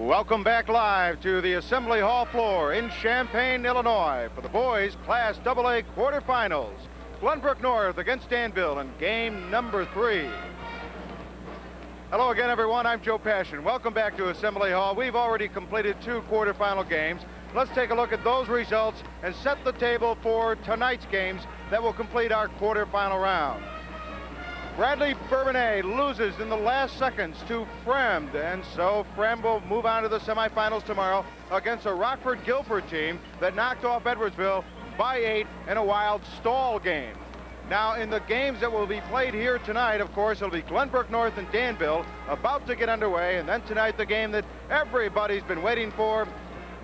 Welcome back live to the Assembly Hall floor in Champaign, Illinois for the boys Class AA quarterfinals. Glenbrook North against Danville in game number 3. Hello again, everyone. I'm Joe Passion. Welcome back to Assembly Hall. We've already completed 2 quarterfinal games. Let's take a look at those results and set the table for tonight's games that will complete our quarterfinal round. Bradley Bourbonnais loses in the last seconds to Fremd, and so Fremd will move on to the semifinals tomorrow against a Rockford-Guilford team that knocked off Edwardsville by 8 in a wild stall game. Now, in the games that will be played here tonight, of course, it'll be Glenbrook North and Danville about to get underway, and then tonight the game that everybody's been waiting for,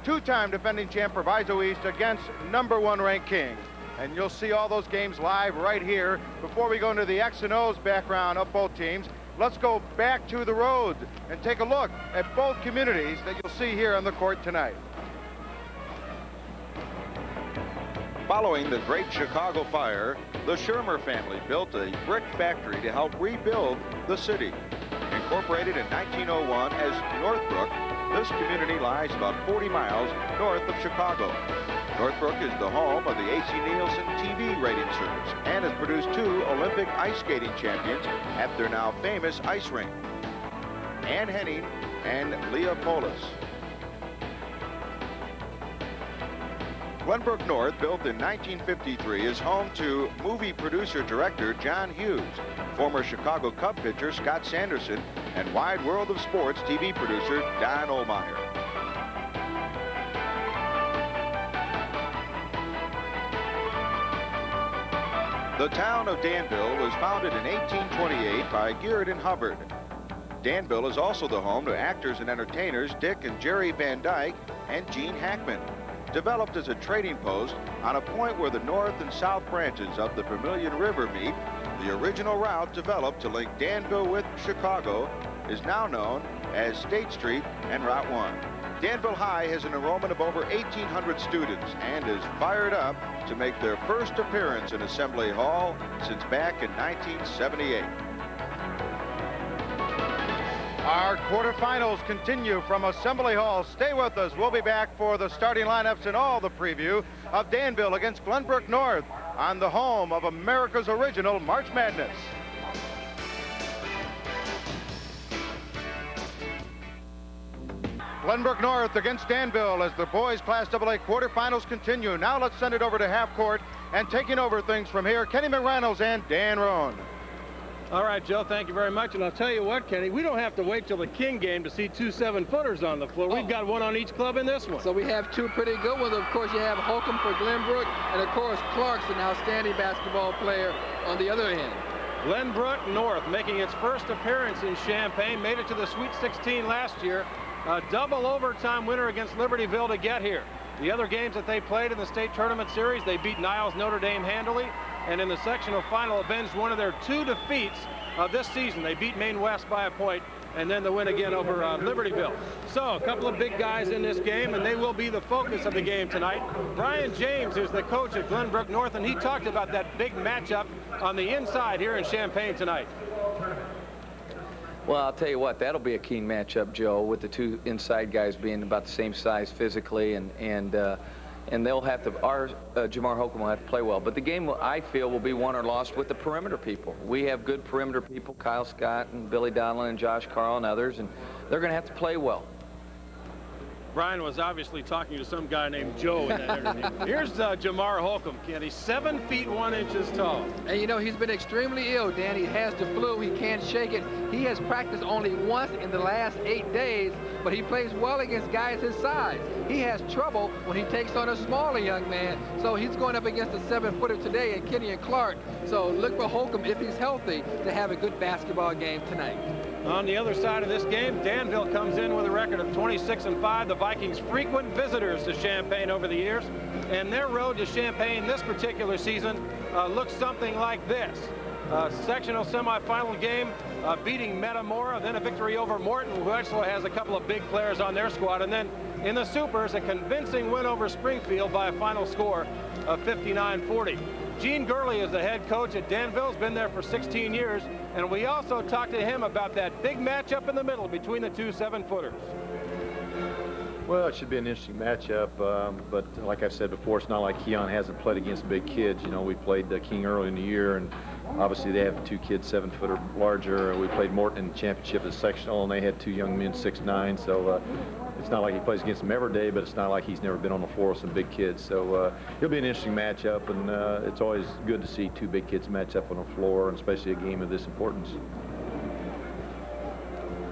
2-time defending champ Proviso East against #1 ranked King. And you'll see all those games live right here. Before we go into the X and O's background of both teams, let's go back to the road and take a look at both communities that you'll see here on the court tonight. Following the Great Chicago Fire, the Shermer family built a brick factory to help rebuild the city. Incorporated in 1901 as Northbrook, this community lies about 40 miles north of Chicago. Northbrook is the home of the A.C. Nielsen TV rating service and has produced 2 Olympic ice skating champions at their now famous ice rink, Ann Henning and Leah Polis. Glenbrook North, built in 1953, is home to movie producer-director John Hughes, former Chicago Cub pitcher Scott Sanderson, and Wide World of Sports TV producer Don Ohlmeyer. The town of Danville was founded in 1828 by Geert and Hubbard. Danville is also the home to actors and entertainers Dick and Jerry Van Dyke and Gene Hackman. Developed as a trading post on a point where the north and south branches of the Vermilion River meet, the original route developed to link Danville with Chicago is now known as State Street and Route 1. Danville High has an enrollment of over 1,800 students and is fired up to make their first appearance in Assembly Hall since back in 1978. Our quarterfinals continue from Assembly Hall. Stay with us. We'll be back for the starting lineups and all the preview of Danville against Glenbrook North on the home of America's original March Madness. Glenbrook North against Danville as the boys Class AA quarterfinals continue. Now let's send it over to half court, and taking over things from here, Kenny McReynolds and Dan Roan. All right, Joe, thank you very much. And I'll tell you what, Kenny, we don't have to wait till the King game to see 2 7-footers on the floor. We've got one on each club in this one. So we have 2 pretty good ones. Of course, you have Holcomb for Glenbrook, and of course, Clark's an outstanding basketball player on the other end. Glenbrook North making its first appearance in Champaign, made it to the Sweet 16 last year. A double overtime winner against Libertyville to get here. The other games that they played in the state tournament series, they beat Niles Notre Dame handily, and in the sectional final avenged one of their 2 defeats of this season. They beat Maine West by a point, and then the win again over Libertyville. So a couple of big guys in this game, and they will be the focus of the game tonight. Brian James is the coach at Glenbrook North, and he talked about that big matchup on the inside here in Champaign tonight. Well, I'll tell you what, that'll be a keen matchup, Joe, with the 2 inside guys being about the same size physically, and they'll have to, Jamar Holcomb will have to play well. But the game, I feel, will be won or lost with the perimeter people. We have good perimeter people, Kyle Scott and Billy Donlin and Josh Carl and others, and they're going to have to play well. Brian was obviously talking to some guy named Joe in that interview. Here's Jamar Holcomb, Kenny, 7 feet 1 inches tall. And you know, he's been extremely ill, Dan. He has the flu. He can't shake it. He has practiced only once in the last 8 days, but he plays well against guys his size. He has trouble when he takes on a smaller young man, so he's going up against a 7-footer today in Kenny and Clark. So look for Holcomb, if he's healthy, to have a good basketball game tonight. On the other side of this game, Danville comes in with a record of 26-5. The Vikings frequent visitors to Champaign over the years, and their road to Champaign this particular season looks something like this. Sectional semifinal game beating Metamora, then a victory over Morton, who actually has a couple of big players on their squad, and then in the Supers, a convincing win over Springfield by a final score of 59-40. Gene Gurley is the head coach at Danville, has been there for 16 years, and we also talked to him about that big matchup in the middle between the 2 7-footers. Well, it should be an interesting matchup, but like I said before, it's not like Keon hasn't played against big kids. You know, we played King early in the year, and obviously they have 2 kids 7 foot or larger. We played Morton in the championship as sectional, and they had 2 young men 6'9". So it's not like he plays against them every day, but it's not like he's never been on the floor with some big kids. So it'll be an interesting matchup, and it's always good to see 2 big kids match up on the floor, and especially a game of this importance.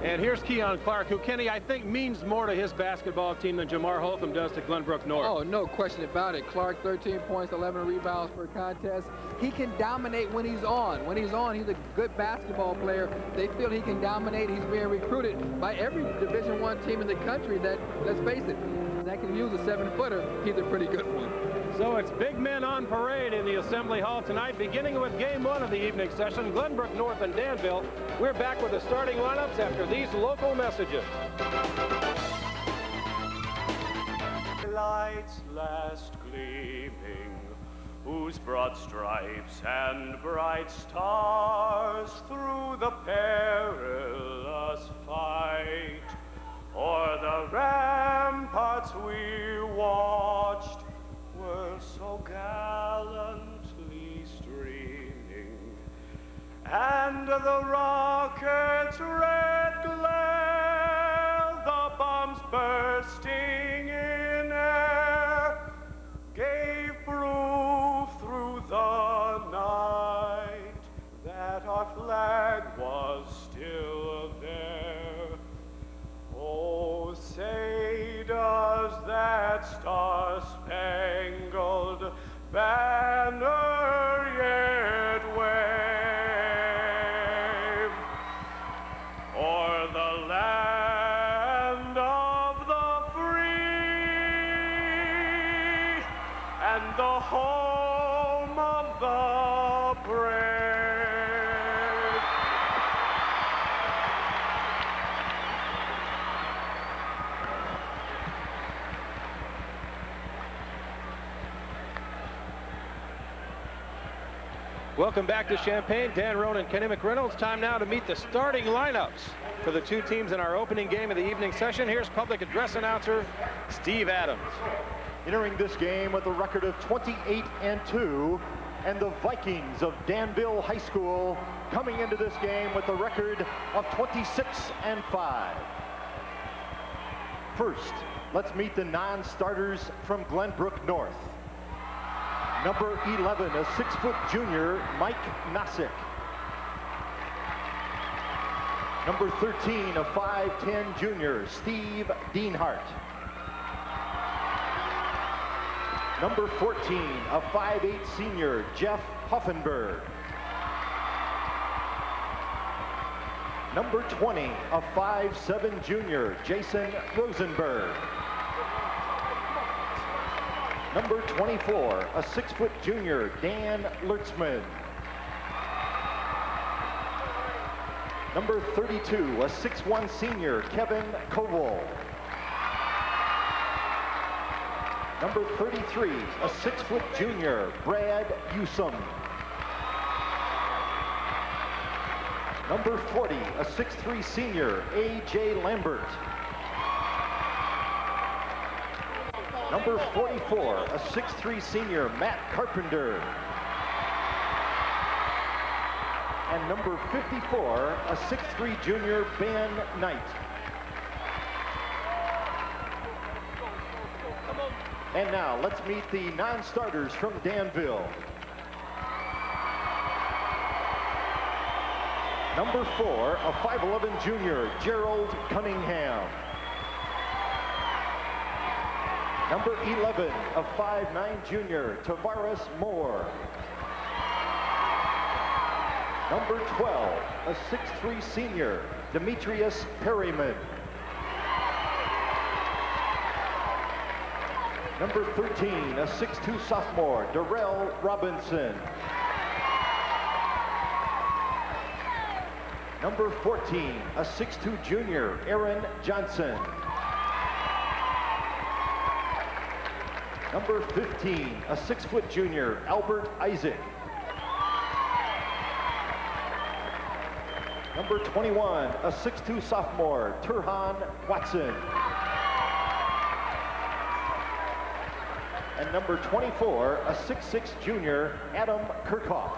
And here's Keon Clark, who, Kenny, I think means more to his basketball team than Jamar Holcomb does to Glenbrook North. Oh, no question about it. Clark, 13 points, 11 rebounds per contest. He can dominate when he's on. When he's on, he's a good basketball player. They feel he can dominate. He's being recruited by every Division I team in the country that, let's face it, that can use a 7-footer. He's a pretty good one. So it's big men on parade in the Assembly Hall tonight, beginning with game 1 of the evening session, Glenbrook North and Danville. We're back with the starting lineups after these local messages. Lights last gleaming, whose broad stripes and bright stars through the perilous fight o'er the ramparts we watched were so gallantly streaming, and the rocket's red glare, the bombs bursting in air, gave proof through the night that our flag was still there. Oh, say does that star-spangled banner yet wave o'er the land of the free and the home of the brave? Welcome back to Champaign. Dan Roan and Kenny McReynolds. Time now to meet the starting lineups for the 2 teams in our opening game of the evening session. Here's public address announcer Steve Adams. Entering this game with a record of 28-2, and the Vikings of Danville High School coming into this game with a record of 26-5. First, let's meet the non-starters from Glenbrook North. Number 11, a 6-foot junior, Mike Nosick. Number 13, a 5'10 junior, Steve Dienhart. Number 14, a 5'8 senior, Jeff Hoffenberg. Number 20, a 5'7 junior, Jason Rosenberg. Number 24, a 6-foot junior, Dan Lertzman. Number 32, a 6'1 senior, Kevin Kowal. Number 33, a 6-foot junior, Brad Usum. Number 40, a 6'3 senior, A.J. Lambert. Number 44, a 6'3 senior, Matt Carpenter. And number 54, a 6'3 junior, Ben Knight. And now let's meet the non-starters from Danville. Number 4, a 5'11 junior, Gerald Cunningham. Number 11, a 5'9 junior, Tavares Moore. Number 12, a 6'3 senior, Demetrius Perryman. Number 13, a 6'2 sophomore, Darrell Robinson. Number 14, a 6'2 junior, Aaron Johnson. Number 15, a 6-foot junior, Albert Isaac. Number 21, a 6'2 sophomore, Turhan Watson. and number 24, a 6'6" junior, Adam Kirchhoff.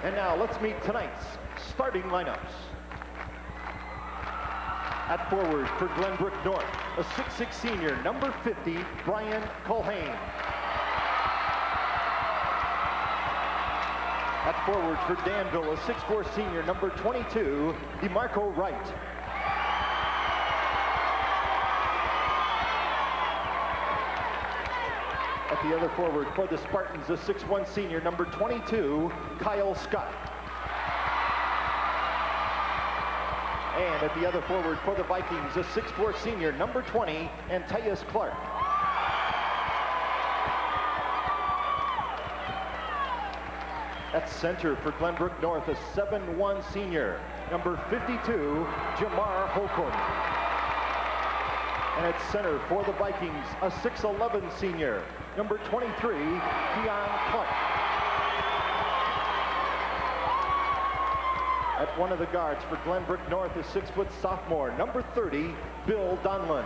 And now let's meet tonight's starting lineups. At forward for Glenbrook North, a 6'6" senior, number 50, Brian Culhane. At forward for Danville, a 6'4" senior, number 22, DeMarco Wright. At the other forward for the Spartans, a 6'1" senior, number 22, Kyle Scott. And at the other forward for the Vikings, a 6'4" senior, number 20, Anthias Clark. At center for Glenbrook North, a 7'1" senior, number 52, Jamar Holcomb. And at center for the Vikings, a 6'11" senior, number 23, Keon Clark. At one of the guards for Glenbrook North, a 6' sophomore, number 30, Bill Donlin.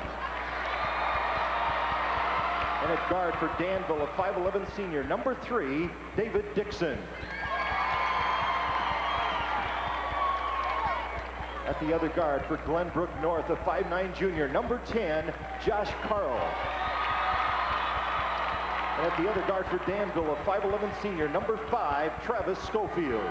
And at guard for Danville, a 5'11" senior, number 3, David Dixon. At the other guard for Glenbrook North, a 5'9" junior, number 10, Josh Carl. And at the other guard for Danville, a 5'11" senior, number 5, Travis Schofield.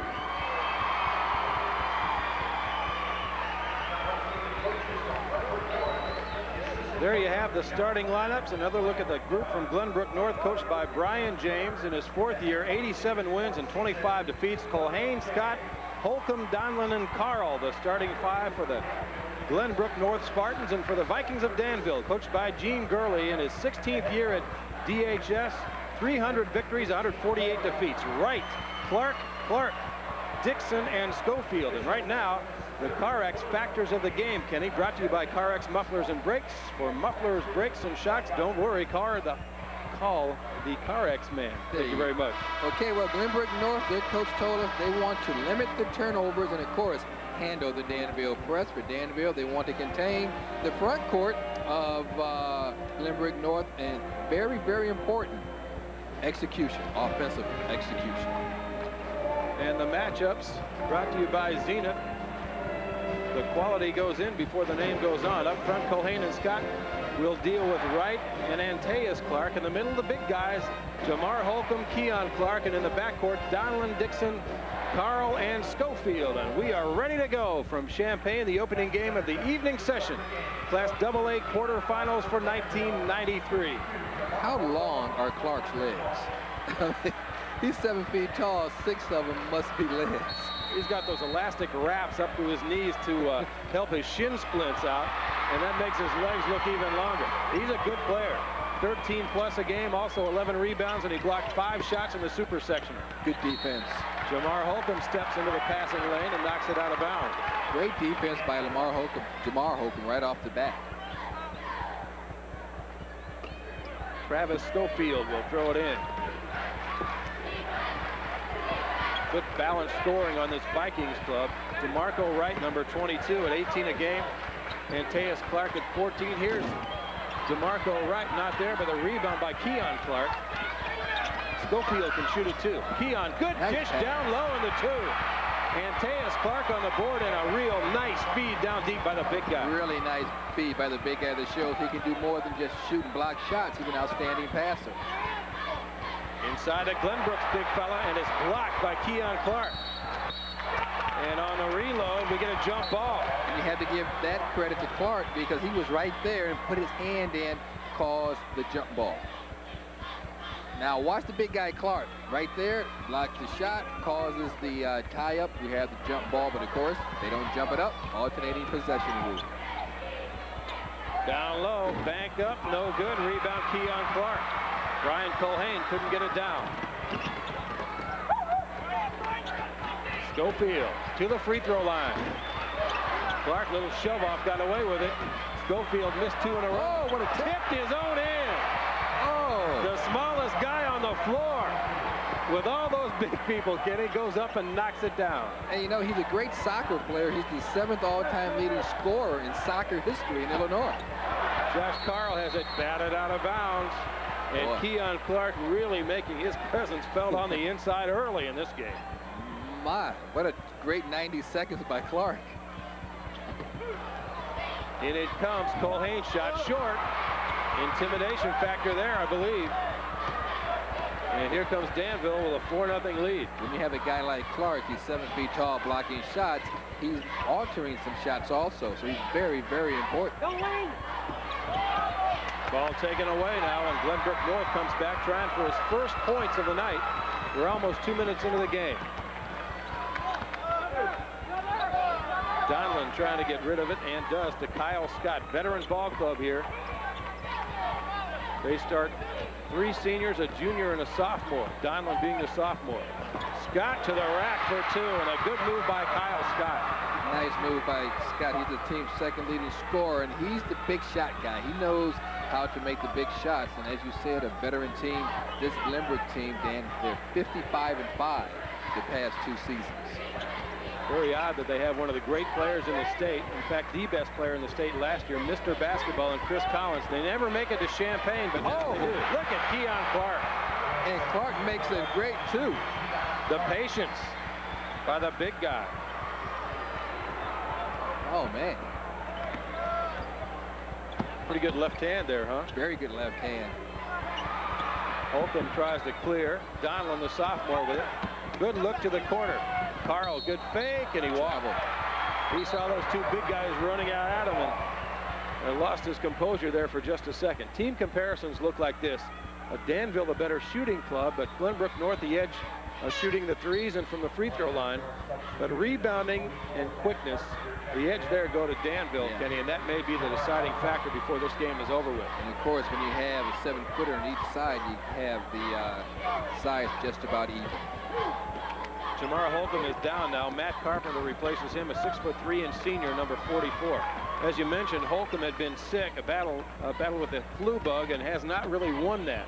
There you have the starting lineups. Another look at the group from Glenbrook North, coached by Brian James. In his 4th year, 87 wins and 25 defeats. Culhane, Scott, Holcomb, Donlin, and Carl, the starting 5 for the Glenbrook North Spartans. And for the Vikings of Danville, coached by Gene Gurley, in his 16th year at DHS, 300 victories, 148 defeats. Wright, Clark, Dixon, and Schofield. And right now, the CarX factors of the game, Kenny, brought to you by CarX Mufflers and Brakes. For mufflers, brakes, and shocks, don't worry, call the CarX man. Thank you very much. Okay, well, Glenbrook North, their coach told us they want to limit the turnovers and, of course, handle the Danville press. For Danville, they want to contain the front court of Glenbrook North, and very, very important, execution, offensive execution. And the matchups brought to you by Zenith. The quality goes in before the name goes on. Up front, Culhane and Scott will deal with Wright and Anthias Clark. In the middle, the big guys, Jamar Holcomb, Keon Clark, and in the backcourt, Donlin, Dixon, Carl, and Schofield. And we are ready to go from Champaign, the opening game of the evening session. Class AA quarterfinals for 1993. How long are Clark's legs? He's 7 feet tall, 6 of them must be legs. He's got those elastic wraps up to his knees to help his shin splints out, and that makes his legs look even longer. He's a good player. 13 plus a game, also 11 rebounds, and he blocked 5 shots in the super section. Good defense. Jamar Holcomb steps into the passing lane and knocks it out of bounds. Great defense by Jamar Holcomb right off the bat. Travis Schofield will throw it in. Good balanced scoring on this Vikings club. DeMarco Wright, number 22, at 18 a game. Anthias Clark at 14. Here's DeMarco Wright, not there, but a rebound by Keon Clark. Schofield can shoot it too. Keon, good dish down low in the 2. Anthias Clark on the board, and a real nice feed down deep by the big guy. Really nice feed by the big guy that shows he can do more than just shoot and block shots. He's an outstanding passer. Inside of Glenbrook's big fella, and it's blocked by Keon Clark. And on the reload, we get a jump ball. And you had to give that credit to Clark because he was right there and put his hand in, caused the jump ball. Now watch the big guy Clark. Right there, blocks the shot, causes the tie-up. We have the jump ball, but of course, they don't jump it up. Alternating possession rule. Down low, bank up, no good. Rebound, Keon Clark. Brian Culhane couldn't get it down. Schofield to the free throw line. Clark, little shove off, got away with it. Schofield missed 2 in a row. What a tipped his own in. Oh, The smallest guy on the floor. With all those big people, Kenny goes up and knocks it down. and you know, he's a great soccer player. He's the 7th all-time leading scorer in soccer history in Illinois. Josh Carl has it batted out of bounds. And Boy. Keon Clark really making his presence felt on the inside early in this game. My, what a great 90 seconds by Clark. In it comes. Colhane shot short. Intimidation factor there, I believe. And here comes Danville with a 4-0 lead. When you have a guy like Clark, he's 7 feet tall, blocking shots. He's altering some shots also, so he's very, very important. Ball taken away now, and Glenbrook North comes back trying for his first points of the night. We're almost 2 minutes into the game. Donlin trying to get rid of it, and does, to Kyle Scott. Veterans ball club here. They start 3 seniors, a junior, and a sophomore. Donlin being the sophomore. Scott to the rack for 2, and a good move by Kyle Scott. Nice move by Scott. He's the team's second leading scorer, and he's the big shot guy. He knows how to make the big shots, and as you said, a veteran team. This Glenbrook team, Dan, they're 55-5 the past 2 seasons. Very odd that they have one of the great players in the state, in fact, the best player in the state last year, Mr. Basketball, and Chris Collins. They never make it to Champaign, but now they do. Look at Keon Clark. And Clark makes it great, too. The patience by the big guy. Oh, man. Pretty good left hand there, huh? Very good left hand. Holcomb tries to clear. Donlin, the sophomore, with it. Good look to the corner. Carl, good fake, and he wobbled. He saw those 2 big guys running out at him and lost his composure there for just a second. Team comparisons look like this. Danville, the better shooting club, but Glenbrook North, the edge, shooting the threes and from the free throw line. But rebounding and quickness, the edge there go to Danville, Yeah. Kenny, and that may be the deciding factor before this game is over with. And of course, when you have a 7-footer on each side, you have the size just about even. Jamar Holcomb is down now. Matt Carpenter replaces him, a 6'3" and senior, number 44. As you mentioned, Holcomb had been sick, a battle with the flu bug, and has not really won that.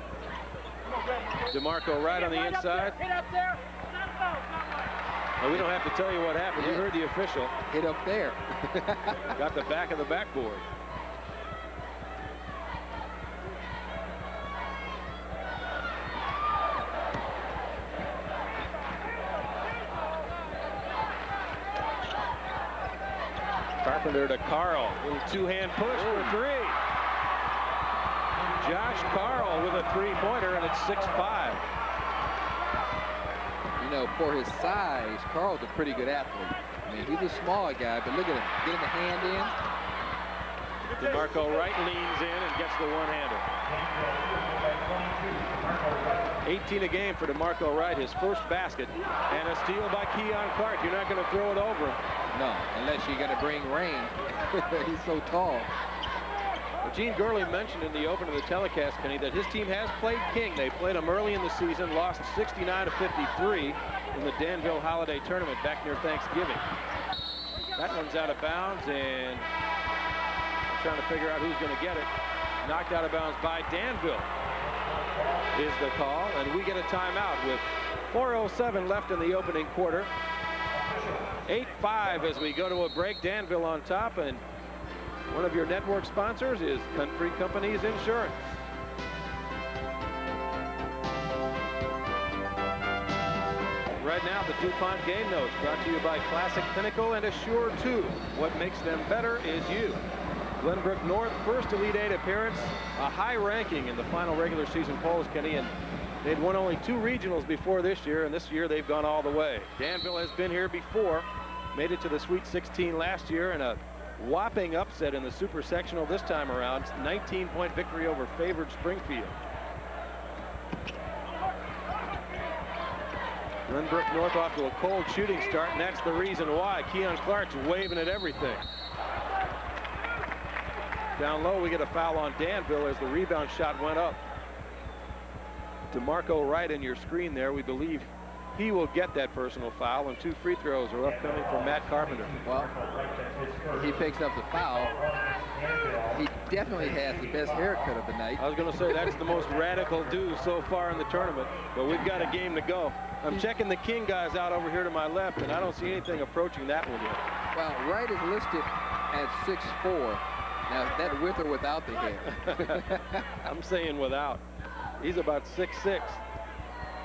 DeMarco right on the inside. Well, we don't have to tell you what happened. You heard the official. Hit up there. Got the back of the backboard. Carpenter to Carl. Little 2-hand push for 3. Josh Carl with a 3-pointer, and it's 6-5. You know, for his size, Carl's a pretty good athlete. I mean, he's a small guy, but look at him. Getting the hand in. DeMarco Wright leans in and gets the one-hander. 18 a game for DeMarco Wright, his first basket, and a steal by Keon Clark. You're not going to throw it over him. No, unless you're going to bring rain. He's so tall. Well, Gene Gurley mentioned in the open of the telecast, Kenny, that his team has played King. They played him early in the season, lost 69-53 in the Danville Holiday Tournament back near Thanksgiving. That one's out of bounds, and trying to figure out who's going to get it. Knocked out of bounds by Danville is the call, and we get a timeout with 4:07 left in the opening quarter. 8-5 as we go to a break. Danville on top, and one of your network sponsors is Country Companies Insurance. Right now, the DuPont Game Notes brought to you by Classic Pinnacle and Assure 2. What makes them better is you. Glenbrook North, first Elite 8 appearance, a high ranking in the final regular season polls, Kenny, and they'd won only 2 regionals before this year, and this year they've gone all the way. Danville has been here before, made it to the Sweet 16 last year, and a whopping upset in the Super Sectional this time around. 19-point victory over favored Springfield. Glenbrook North off to a cold shooting start, and that's the reason why. Keon Clark's waving at everything. Down low, we get a foul on Danville as the rebound shot went up. DeMarco Wright in your screen there. We believe he will get that personal foul, and 2 free throws are upcoming from Matt Carpenter. Well, he picks up the foul. He definitely has the best haircut of the night. I was going to say that's the most radical do so far in the tournament, but we've got a game to go. I'm checking the King guys out over here to my left, and I don't see anything approaching that one yet. Well, Wright is listed at 6'4", Now, is that with or without the hair? I'm saying without. He's about 6'6".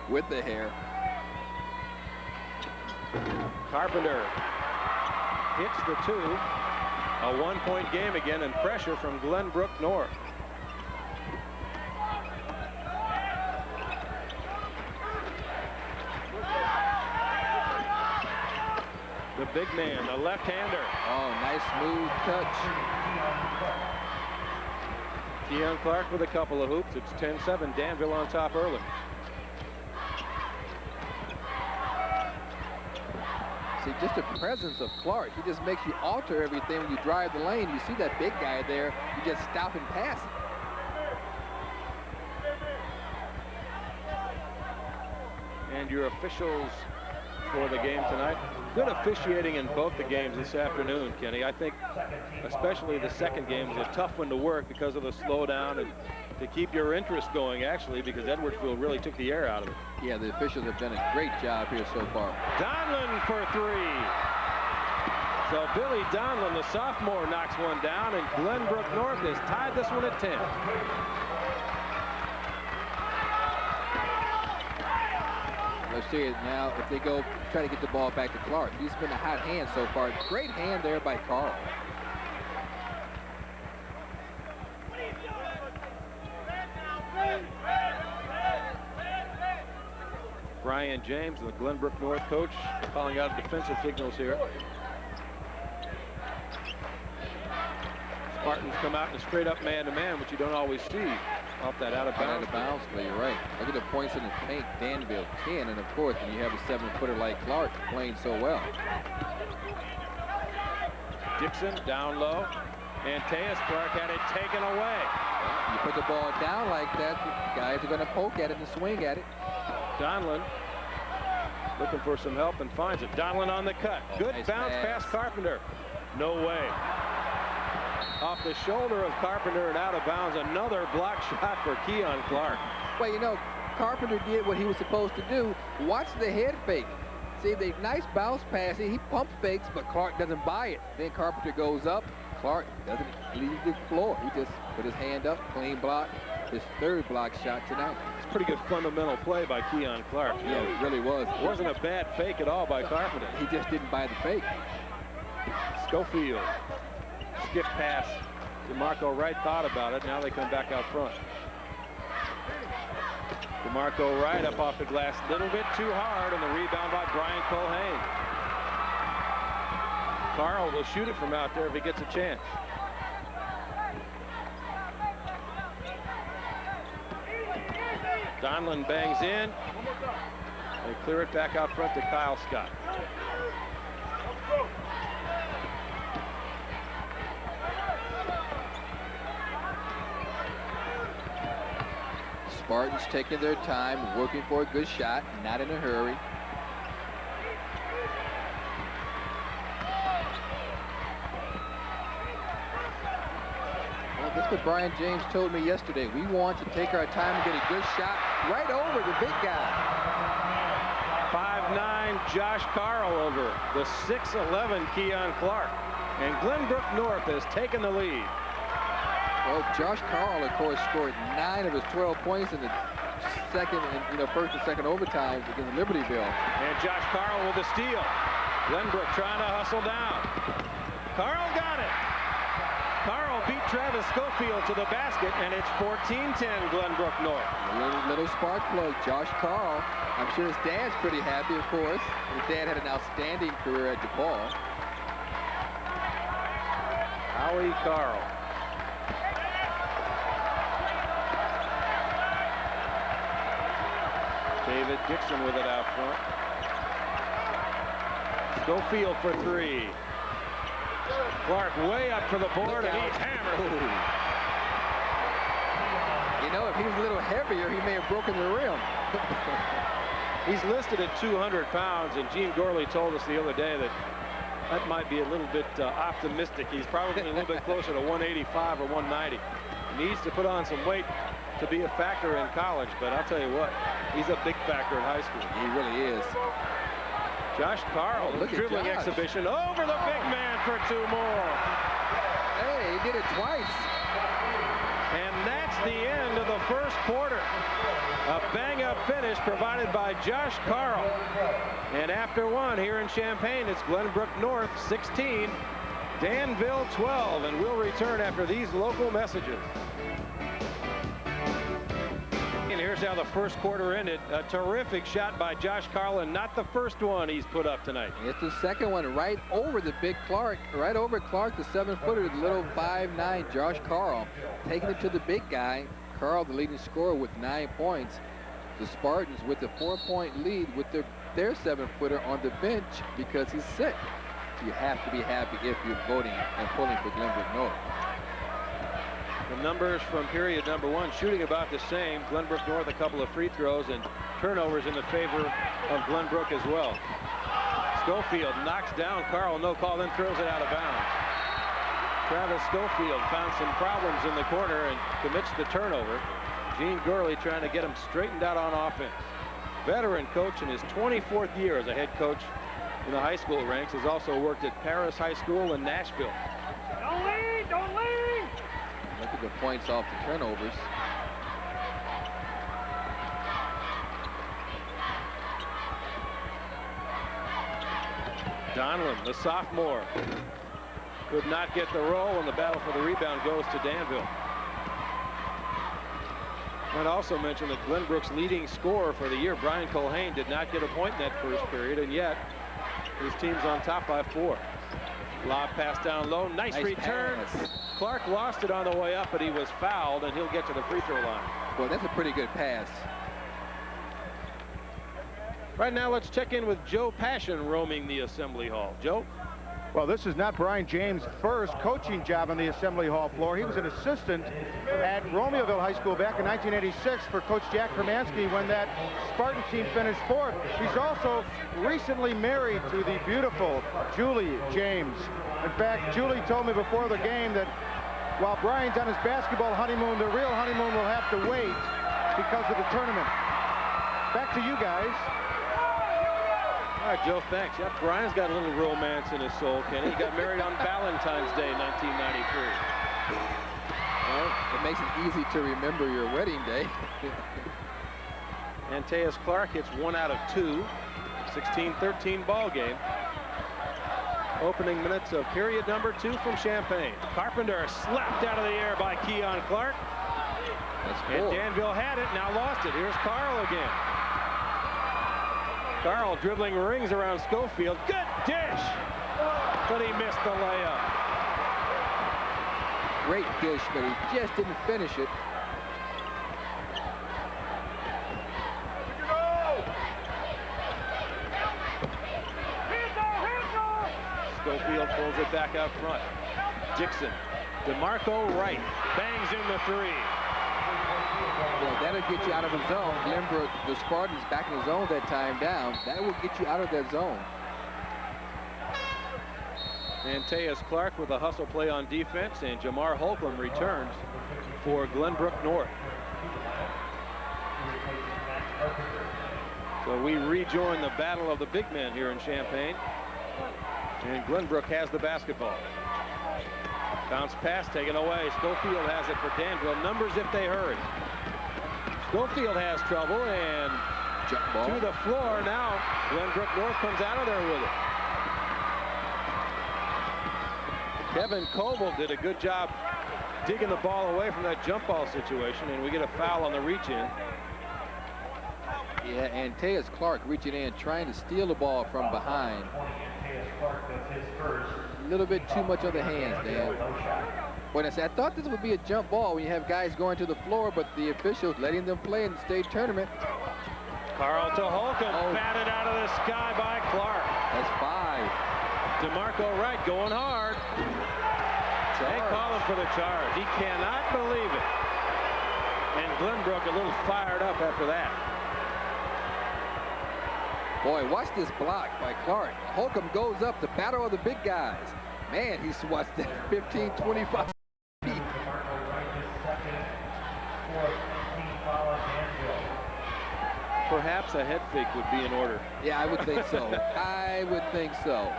With the hair. Carpenter hits the 2. A 1-point game again, and pressure from Glenbrook North. The big man, the left-hander. Oh, nice smooth touch. Keon Clark with a couple of hoops. It's 10-7. Danville on top early. See, just the presence of Clark, he just makes you alter everything when you drive the lane. You see that big guy there, you just stop and pass it. And your officials for the game tonight. Good officiating in both the games this afternoon, Kenny. I think especially the second game was a tough one to work because of the slowdown and to keep your interest going, actually, because Edwardsville really took the air out of it. Yeah, the officials have done a great job here so far. Donlin for 3. So Billy Donlin, the sophomore, knocks one down, and Glenbrook North has tied this one at 10. Let's see it now. If they go try to get the ball back to Clark, he's been a hot hand so far. Great hand there by Carl. Brian James, the Glenbrook North coach, calling out defensive signals here. Spartans come out in a straight up man-to-man, which you don't always see off that out-of-bounds. Out-of-bounds play, you're right. Look at the points in the paint. Danville 10, and of course, when you have a 7-footer like Clark playing so well. Dixon down low, and Tejas Clark had it taken away. You put the ball down like that, guys are going to poke at it and swing at it. Donlin looking for some help and finds it. Donlin on the cut. Good nice bounce pass. past Carpenter. No way. Off the shoulder of Carpenter and out of bounds. Another block shot for Keon Clark. Well, you know, Carpenter did what he was supposed to do. Watch the head fake. See, the nice bounce pass. He pump fakes, but Clark doesn't buy it. Then Carpenter goes up. Clark doesn't leave the floor. He just put his hand up, clean block. His third block shot tonight. It's a pretty good fundamental play by Keon Clark. Yeah, it really was. It wasn't a bad fake at all by Carpenter. He just didn't buy the fake. Schofield. Skip pass. DeMarco Wright thought about it. Now they come back out front. DeMarco Wright up off the glass a little bit too hard, and the rebound by Brian Colhane. Carl will shoot it from out there if he gets a chance. Donlin bangs in. They clear it back out front to Kyle Scott. Spartans taking their time, working for a good shot, not in a hurry. Well, that's what Brian James told me yesterday. We want to take our time and get a good shot right over the big guy. 5'9" Josh Carl over the 6'11" Keon Clark. And Glenbrook North has taken the lead. Well, Josh Carl, of course, scored 9 of his 12 points in the second and first and second overtimes against Libertyville. And Josh Carl with the steal. Glenbrook trying to hustle down. Carl got it. Carl beat Travis Schofield to the basket, and it's 14-10 Glenbrook North. A little spark plug, Josh Carl. I'm sure his dad's pretty happy, of course. His dad had an outstanding career at DePaul. Howie Carl. David Dixon with it out front. Schofield for 3. Clark way up for the board, and he hammered. You know, if he was a little heavier, he may have broken the rim. He's listed at 200 pounds, and Gene Gorley told us the other day that that might be a little bit optimistic. He's probably a little bit closer to 185 or 190. He needs to put on some weight to be a factor in college, but I'll tell you what, he's a big factor in high school. He really is. Josh Carl, look at dribbling Josh. exhibition over the big man for 2 more. Hey, he did it twice. And that's the end of the first quarter. A bang-up finish provided by Josh Carl. And after one here in Champaign, it's Glenbrook North 16, Danville 12, and we'll return after these local messages. And here's how the first quarter ended. A terrific shot by Josh Carlin, not the first one he's put up tonight. It's the second one right over the big Clark, right over Clark, the 7-footer, the little 5'9", Josh Carl, taking it to the big guy. Carl, the leading scorer with 9 points. The Spartans with the 4-point lead with their 7-footer on the bench because he's sick. You have to be happy if you're voting and pulling for Glenbrook North. The numbers from period number one, shooting about the same. Glenbrook North a couple of free throws and turnovers in the favor of Glenbrook as well. Schofield knocks down Carl, no call, then throws it out of bounds. Travis Schofield found some problems in the corner and commits the turnover. Gene Gurley trying to get him straightened out on offense. Veteran coach in his 24th year as a head coach in the high school ranks, has also worked at Paris High School in Nashville. Don't lean, don't lean. Look at the points off the turnovers. Donlin, the sophomore, could not get the roll, and the battle for the rebound goes to Danville. I'd also mention that Glenbrook's leading scorer for the year, Brian Colhane, did not get a point in that first period, and yet his team's on top by 4. Lob pass down low, nice return. Pass. Clark lost it on the way up, but he was fouled, and he'll get to the free throw line. Boy, that's a pretty good pass. Right now, let's check in with Joe Passion roaming the Assembly Hall. Joe? Well, this is not Brian James' first coaching job on the Assembly Hall floor. He was an assistant at Romeoville High School back in 1986 for Coach Jack Hermansky when that Spartan team finished 4th. He's also recently married to the beautiful Julie James. In fact, Julie told me before the game that while Brian's on his basketball honeymoon, the real honeymoon will have to wait because of the tournament. Back to you guys. All right, Joe, thanks. Yeah, Brian's got a little romance in his soul, Kenny. He got married on Valentine's Day, 1993. Well, it makes it easy to remember your wedding day. Antaeus Clark hits 1 out of 2. 16-13 ball game. Opening minutes of period number 2 from Champaign. Carpenter slapped out of the air by Keon Clark. And Danville had it, now lost it. Here's Carl again. Carl dribbling rings around Schofield. Good dish! But he missed the layup. Great dish, but he just didn't finish it. Schofield pulls it back out front. Dixon, DeMarco Wright bangs in the 3. Well, that'll get you out of the zone. Glenbrook, the Spartans back in the zone that time down. That will get you out of that zone. Antaeus Clark with a hustle play on defense, and Jamar Holcomb returns for Glenbrook North. So we rejoin the battle of the big men here in Champaign. And Glenbrook has the basketball. Bounce pass taken away. Schofield has it for Danville. Numbers if they hurry. Schofield has trouble, and Jump ball to the floor now. Glenbrook North comes out of there with it. Kevin Coble did a good job digging the ball away from that jump ball situation, and we get a foul on the reach-in. Yeah, Antaeus Clark reaching in, trying to steal the ball from behind. A little bit too much on the hands, Dan. When I thought this would be a jump ball when you have guys going to the floor, but the officials letting them play in the state tournament. Carl to Holcomb, batted out of the sky by Clark. That's 5. DeMarco Wright going hard. They call him for the charge. He cannot believe it. And Glenbrook a little fired up after that. Boy, watch this block by Clark. Holcomb goes up, the battle of the big guys. Man, he swats that 15, 25 feet. Perhaps a head fake would be in order. Yeah, I would think so. I would think so.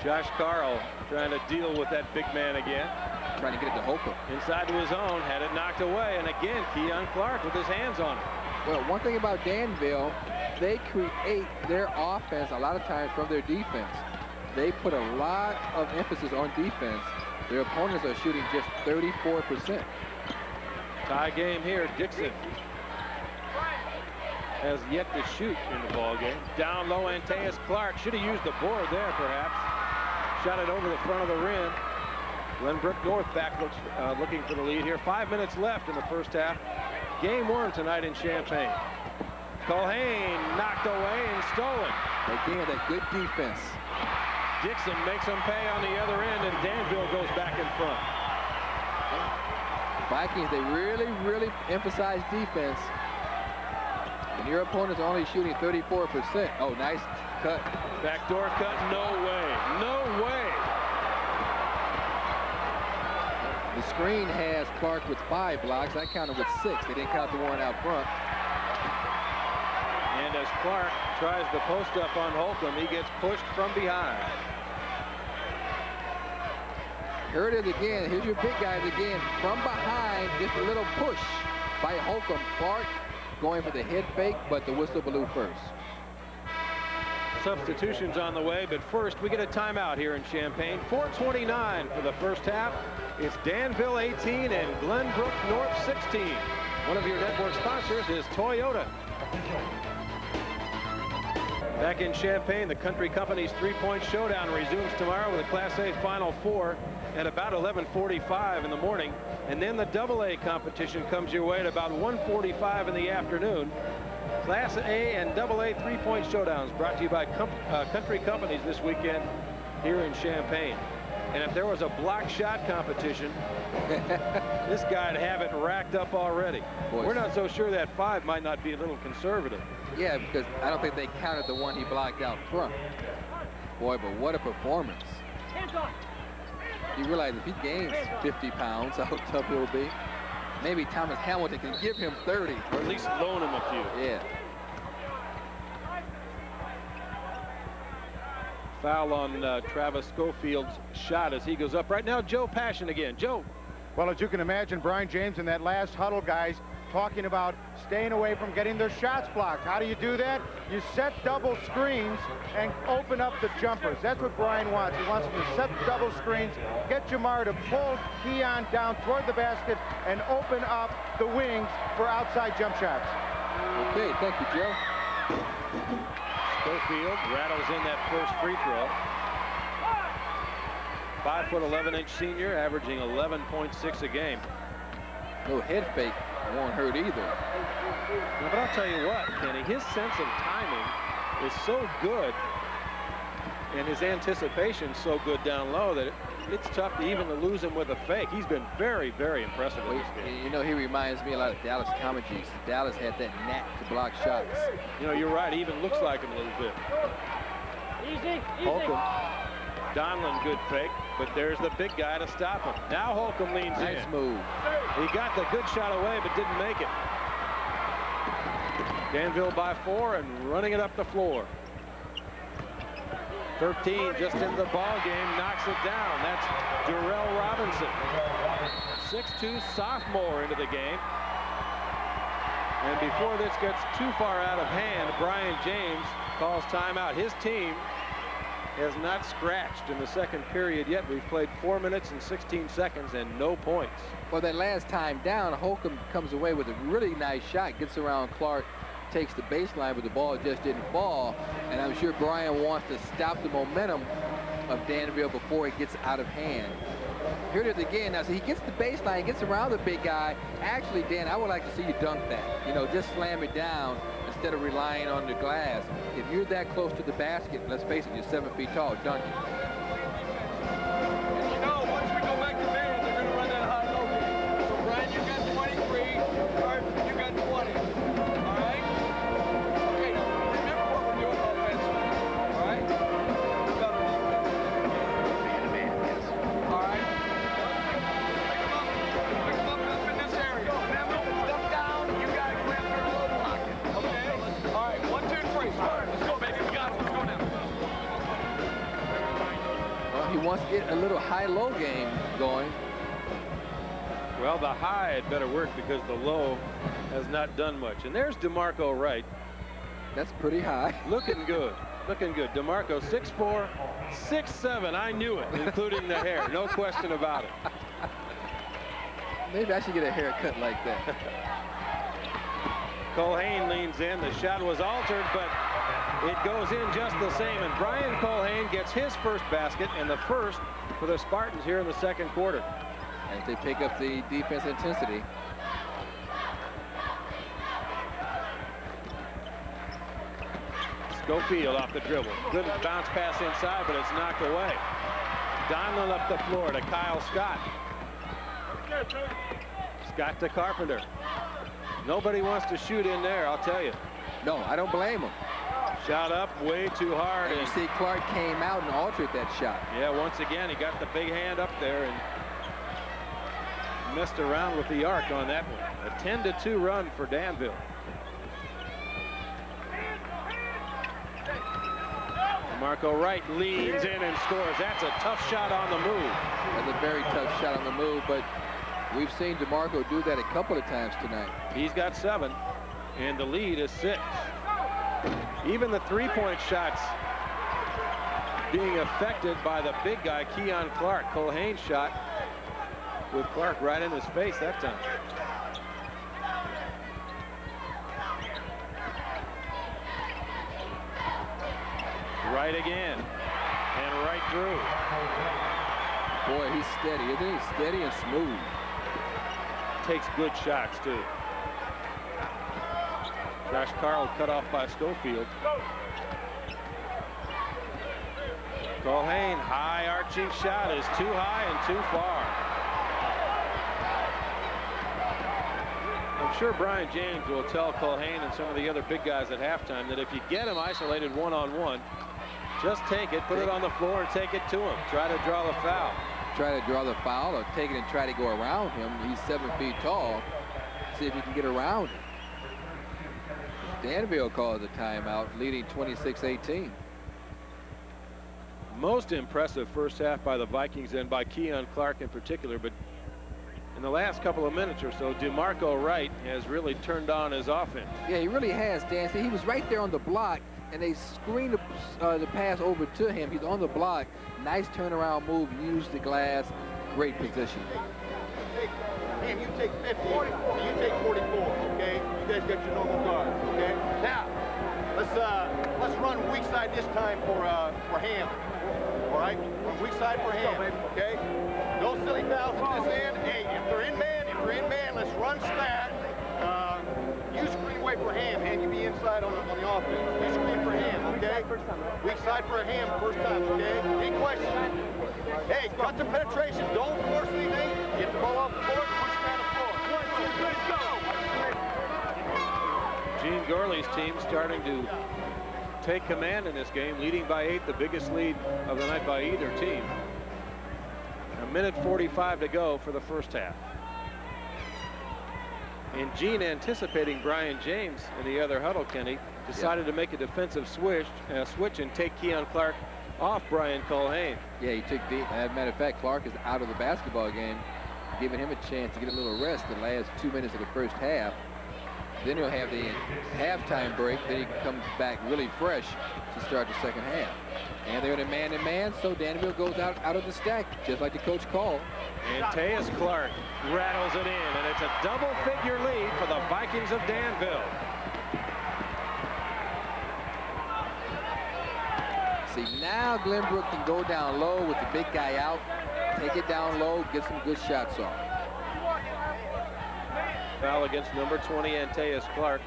Josh Carl trying to deal with that big man again. Trying to get it to Holcomb. Inside to his own, had it knocked away, and again, Keon Clark with his hands on it. Well, one thing about Danville, they create their offense a lot of times from their defense. They put a lot of emphasis on defense. Their opponents are shooting just 34%. Tie game here. Dixon has yet to shoot in the ball game. Down low, Antaeus Clark should have used the board there, perhaps. Shot it over the front of the rim. Glenbrook North back looking for the lead here. 5 minutes left in the first half. Game 1 tonight in Champaign. Culhane knocked away and stolen. Again, that good defense. Dixon makes them pay on the other end, and Danville goes back in front. Vikings, they really emphasize defense. And your opponent's only shooting 34%. Oh, nice cut. Backdoor cut, no way, no way. The screen has Clark with 5 blocks. I counted with 6. They didn't count the one out front. And as Clark tries to post up on Holcomb, he gets pushed from behind. Here it is again. Here's your big guys again. From behind, just a little push by Holcomb. Clark going for the head fake, but the whistle blew first. Substitutions on the way, but first we get a timeout here in Champaign. 4:29 for the first half. It's Danville 18 and Glenbrook North 16. One of your network sponsors is Toyota. Back in Champaign, the Country Company's three-point showdown resumes tomorrow with a Class A Final Four at about 11:45 in the morning. And then the AA competition comes your way at about 1:45 in the afternoon. Class A and AA three-point showdowns brought to you by Country Companies this weekend here in Champaign. And if there was a block shot competition, this guy'd have it racked up already. Boy, we're not so sure that 5 might not be a little conservative. Yeah, because I don't think they counted the one he blocked out front. Boy, but what a performance. You realize if he gains 50 pounds, how tough it will be. Maybe Thomas Hamilton can give him 30. Or at least loan him a few. Yeah. Foul on Travis Schofield's shot as he goes up. Right now, Joe Passion again. Joe. Well, as you can imagine, Brian James in that last huddle, guys, talking about staying away from getting their shots blocked. How do you do that? You set double screens and open up the jumpers. That's what Brian wants. He wants them to set double screens, get Jamar to pull Keon down toward the basket, and open up the wings for outside jump shots. Okay, thank you, Joe. Schofield rattles in that first free throw. 5'11" senior, averaging 11.6 a game. No head fake won't hurt either. Yeah, but I'll tell you what, Kenny, his sense of timing is so good, and his anticipation so good down low that it's tough to even lose him with a fake. He's been very, very impressive in this game. You know, he reminds me a lot of Dallas Comagese. Dallas had that knack to block shots. You know, you're right. He even looks like him a little bit. Easy. Holcomb. Donlin, good fake, but there's the big guy to stop him. Now Holcomb leans in. Nice move. He got the good shot away, but didn't make it. Danville by 4 and running it up the floor. 13 just in the ball game, knocks it down. That's Durrell Robinson, 6'2" sophomore into the game. And before this gets too far out of hand, Brian James calls timeout. His team has not scratched in the second period yet. We've played 4 minutes and 16 seconds and no points. Well, that last time down, Holcomb comes away with a really nice shot, gets around Clark, takes the baseline, but the ball just didn't fall. And I'm sure Brian wants to stop the momentum of Danville before it gets out of hand. Here it is again. Now, so he gets the baseline, gets around the big guy. Actually, Dan, I would like to see you dunk that. You know, just slam it down instead of relying on the glass. If you're that close to the basket, let's face it, you're 7 feet tall, dunk it. You know, once we go back to bed, they're going to run that high low game. So, Brian, you got 23, Art, you got 20. All right? Okay, now, remember what we're doing offensively. All right? We got to man-to-man, yes. All right? Pick them up in this area. Remember, step down, you got to grab their low pocket. Okay? All right, 1, 2, 3. Let's go, baby. We got it. Let's go now. wants to get a little high-low game going. Well, the high had better work because the low has not done much. And there's DeMarco Wright. That's pretty high. Looking good. Looking good. DeMarco 6'4", 6'7". I knew it, including the hair. No question about it. Maybe I should get a haircut like that. Culhane leans in. The shot was altered, but it goes in just the same. And Brian Culhane gets his first basket and the first for the Spartans here in the second quarter. As they pick up the defense intensity. Schofield off the dribble. Good bounce pass inside, but it's knocked away. Donlin up the floor to Kyle Scott. Scott to Carpenter. Nobody wants to shoot in there, I'll tell you. No, I don't blame him. Shot up way too hard. And you see Clark came out and altered that shot. Yeah, once again, he got the big hand up there and messed around with the arc on that one. A 10-2 run for Danville. Marco Wright leans in and scores. That's a tough shot on the move. That's a very tough shot on the move, but we've seen DeMarco do that a couple of times tonight. He's got 7, and the lead is 6. Even the three-point shots being affected by the big guy, Keon Clark. Culhane's shot with Clark right in his face that time. Right again, and right through. Boy, he's steady, isn't he? Steady and smooth. Takes good shots, too. Josh Carl cut off by Schofield. Culhane, high arching shot is too high and too far. I'm sure Brian James will tell Culhane and some of the other big guys at halftime that if you get him isolated one-on-one, just take it, put it on the floor, and take it to him. Try to draw the foul. Try to draw the foul or take it and try to go around him. He's 7 feet tall. See if you can get around him. Danville calls a timeout, leading 26-18. Most impressive first half by the Vikings and by Keon Clark in particular, but in the last couple of minutes or so, DeMarco Wright has really turned on his offense. Yeah, he really has, Dan. See, he was right there on the block, and they screened the pass over to him. He's on the block. Nice turnaround move. Use the glass. Great position. Hey, you take 50, and you take 44, okay? You guys got your normal guard, okay? Now, let's run weak side this time for Ham. All right? Run weak side for Ham, okay? No silly fouls at this end. Hey, if they're in man, let's run stat. You screen away for Ham, and you be inside on the offense. You screen for Ham, okay? Weak side for Ham first time, okay? Any questions? Hey, cut the penetration. Don't force anything. Get the ball off the board. Push down the floor. 1, 2, 3, go! Gene Gorley's team starting to take command in this game, leading by 8, the biggest lead of the night by either team. 1:45 to go for the first half. And Gene, anticipating Brian James in the other huddle, Kenny, decided to make a defensive switch and take Keon Clark off Brian Culhane. Yeah, he took the, as a matter of fact, Clark is out of the basketball game, giving him a chance to get a little rest the last 2 minutes of the first half. Then he'll have the halftime break. Then he comes back really fresh to start the second half. And they're in a man-to-man, so Danville goes out of the stack, just like the coach called. And Teus Clark rattles it in, and it's a double-figure lead for the Vikings of Danville. See, now Glenbrook can go down low with the big guy out, take it down low, get some good shots off. Foul against number 20, Teus Clark.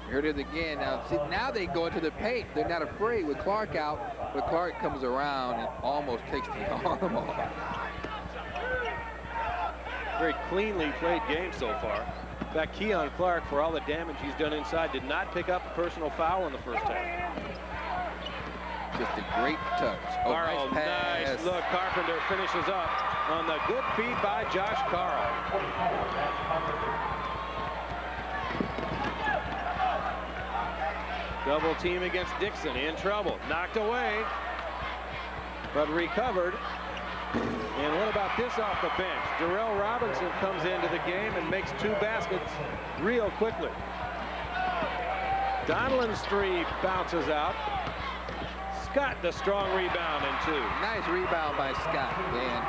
Here it is again. Now, see, now they go into the paint. They're not afraid with Clark out, but Clark comes around and almost takes the arm off. Very cleanly played game so far. In fact, Keon Clark, for all the damage he's done inside, did not pick up a personal foul in the first half. Just a great touch. Oh, Carl, nice look. Carpenter finishes up on the good feed by Josh Carl. Double team against Dixon, in trouble, knocked away. but recovered. And what about this off the bench? Darrell Robinson comes into the game and makes 2 baskets real quickly. Donovan's 3 bounces out. Scott, the strong rebound, and 2. Nice rebound by Scott, man.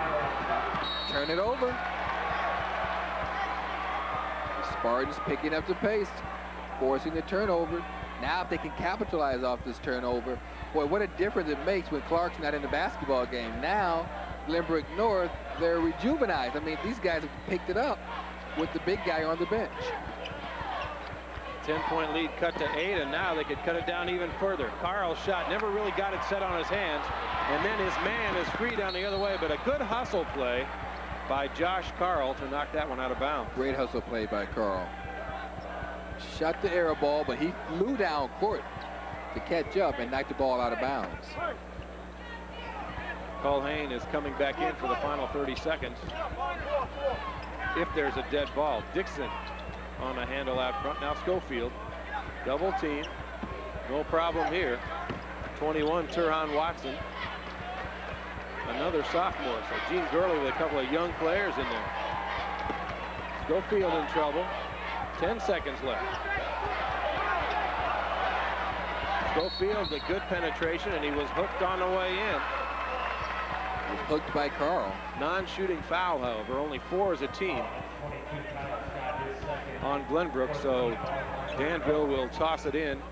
Turn it over. The Spartans picking up the pace, forcing the turnover. Now if they can capitalize off this turnover, boy, what a difference it makes when Clark's not in the basketball game. Now, Glenbrook North, they're rejuvenized. I mean, these guys have picked it up with the big guy on the bench. 10-point lead cut to 8, and now they could cut it down even further. Carl's shot never really got it set on his hands, and then his man is free down the other way, but a good hustle play by Josh Carl to knock that one out of bounds. Great hustle play by Carl. Shot the air ball, but he flew down court to catch up and knock the ball out of bounds. Culhane is coming back in for the final 30 seconds. If there's a dead ball, Dixon on a handle out front. Now Schofield, double team, no problem here. 21, Turhan Watson, another sophomore. So Gene Gurley with a couple of young players in there. Schofield in trouble. 10 seconds left. Schofield, a good penetration, and he was hooked on the way in. He was hooked by Carl. Non-shooting foul, however, only 4 as a team on Glenbrook, so Danville will toss it in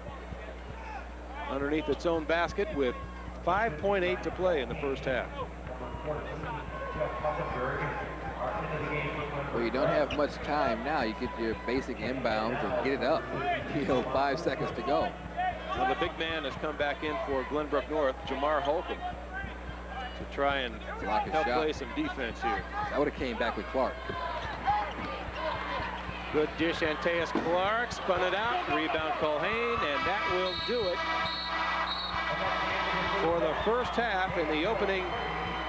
underneath its own basket with 5.8 to play in the first half. Well, you don't have much time now. You get your basic inbounds and get it up. 5 seconds to go. Well, the big man has come back in for Glenbrook North, Jamar Holcomb, to try and help play some defense here. That would have came back with Clark. Good dish, Antaeus Clark spun it out, rebound Culhane, and that will do it for the first half in the opening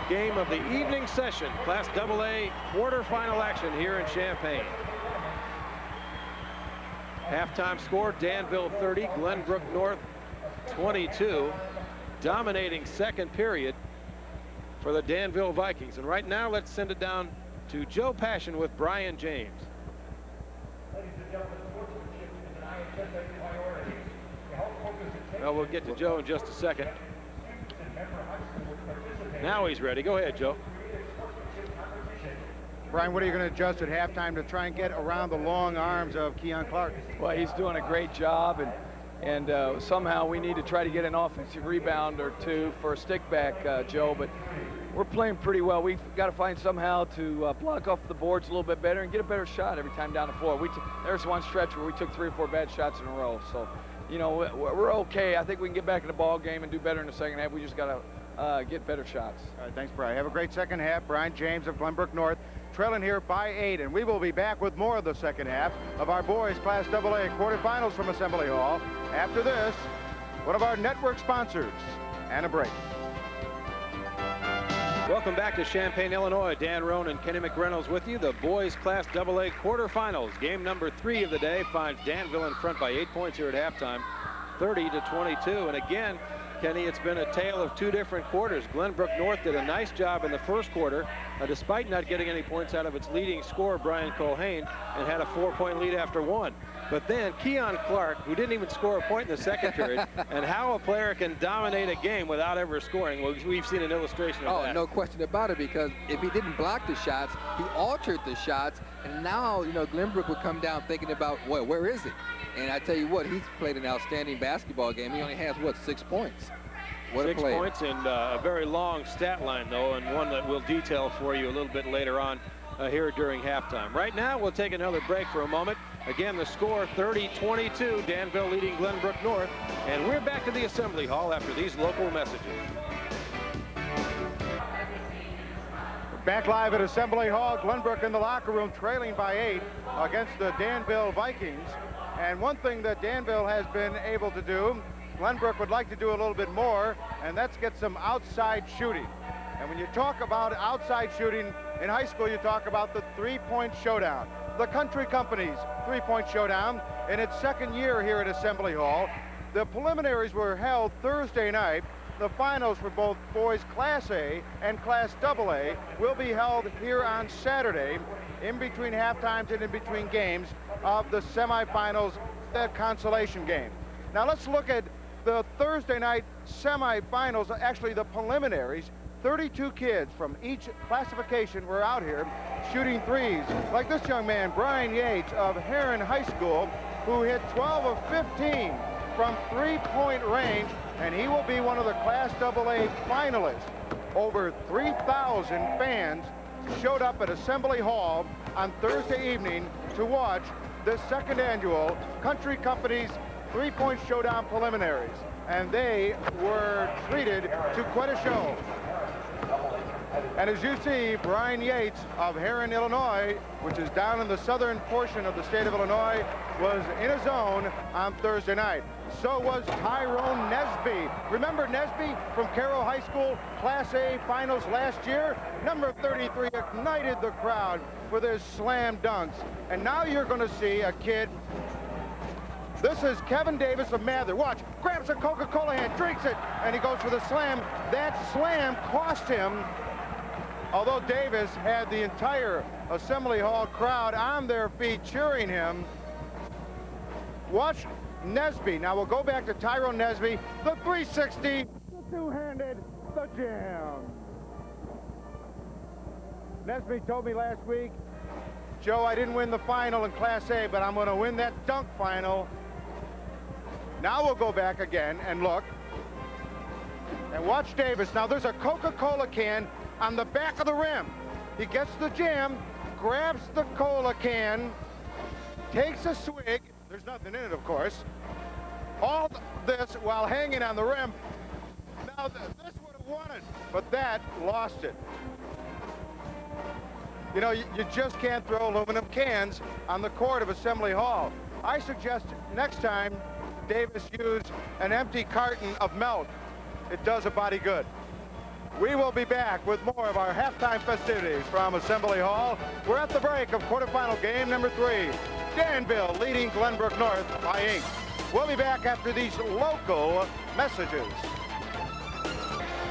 game of the evening session. Class AA quarterfinal action here in Champaign. Halftime score, Danville 30, Glenbrook North 22. Dominating second period for the Danville Vikings. And right now, let's send it down to Joe Passion with Brian James. Well, we'll get to Joe in just a second. Now he's ready. Go ahead, Joe. Brian, what are you going to adjust at halftime to try and get around the long arms of Keon Clark? Well, he's doing a great job, and somehow we need to try to get an offensive rebound or 2 for a stick back, Joe, but we're playing pretty well. We've got to find somehow to block off the boards a little bit better and get a better shot every time down the floor. There's one stretch where we took 3 or 4 bad shots in a row, so you know we're okay. I think we can get back in the ball game and do better in the second half. We just got to get better shots. All right, thanks, Brian. Have a great second half. Brian James of Glenbrook North trailing here by 8, and we will be back with more of the second half of our boys Class AA quarterfinals from Assembly Hall. After this, one of our network sponsors, and a break. Welcome back to Champaign, Illinois. Dan Roan and Kenny McReynolds with you. The boys Class AA quarterfinals. Game number 3 of the day finds Danville in front by 8 points here at halftime, 30-22. And again, Kenny, it's been a tale of 2 different quarters. Glenbrook North did a nice job in the first quarter, despite not getting any points out of its leading scorer, Brian Culhane, and had a 4-point lead after 1. But then Keon Clark, who didn't even score a point in the second period, and how a player can dominate a game without ever scoring, well, we've seen an illustration of that. Oh, no question about it, because if he didn't block the shots, he altered the shots, and now, you know, Glenbrook would come down thinking about, well, where is he? And I tell you what, he's played an outstanding basketball game. He only has, what, 6 points? What 6 points and a very long stat line, though, and one that we'll detail for you a little bit later on here during halftime. Right now, we'll take another break for a moment. Again, the score 30-22, Danville leading Glenbrook North. And we're back to the Assembly Hall after these local messages. Back live at Assembly Hall, Glenbrook in the locker room trailing by 8 against the Danville Vikings. And one thing that Danville has been able to do, Glenbrook would like to do a little bit more, and that's get some outside shooting. And when you talk about outside shooting in high school, you talk about the 3-point showdown. The Country Company's 3-point showdown in its second year here at Assembly Hall. The preliminaries were held Thursday night, the finals for both boys Class A and Class AA will be held here on Saturday, in between halftimes and in between games of the semifinals, that consolation game. Now let's look at the Thursday night semifinals, actually the preliminaries. 32 kids from each classification were out here shooting threes, like this young man, Brian Yates of Heron High School, who hit 12 of 15 from three-point range, and he will be one of the Class AA finalists. Over 3,000 fans showed up at Assembly Hall on Thursday evening to watch the second annual Country Company's three-point showdown preliminaries, and they were treated to quite a show. And as you see, Brian Yates of Heron, Illinois, which is down in the southern portion of the state of Illinois, was in a zone on Thursday night. So was Tyrone Nesby. Remember Nesby from Carroll High School Class A finals last year? Number 33 ignited the crowd with his slam dunks. And now you're going to see a kid. This is Kevin Davis of Mather. Watch, grabs a Coca-Cola hand, drinks it, and he goes for the slam. That slam cost him, although Davis had the entire Assembly Hall crowd on their feet cheering him. Watch Nesby. Now we'll go back to Tyrone Nesby, the 360, the two-handed, the jam. Nesby told me last week, Joe, I didn't win the final in Class A, but I'm going to win that dunk final. Now we'll go back again and look. And watch Davis. Now there's a Coca-Cola can on the back of the rim. He gets the jam, grabs the cola can, takes a swig. There's nothing in it, of course. All this while hanging on the rim. Now this would have won it, but that lost it. You know, you just can't throw aluminum cans on the court of Assembly Hall. I suggest next time Davis use an empty carton of milk. It does a body good. We will be back with more of our halftime festivities from Assembly Hall. We're at the break of quarterfinal game number 3. Danville leading Glenbrook North by 8. We'll be back after these local messages.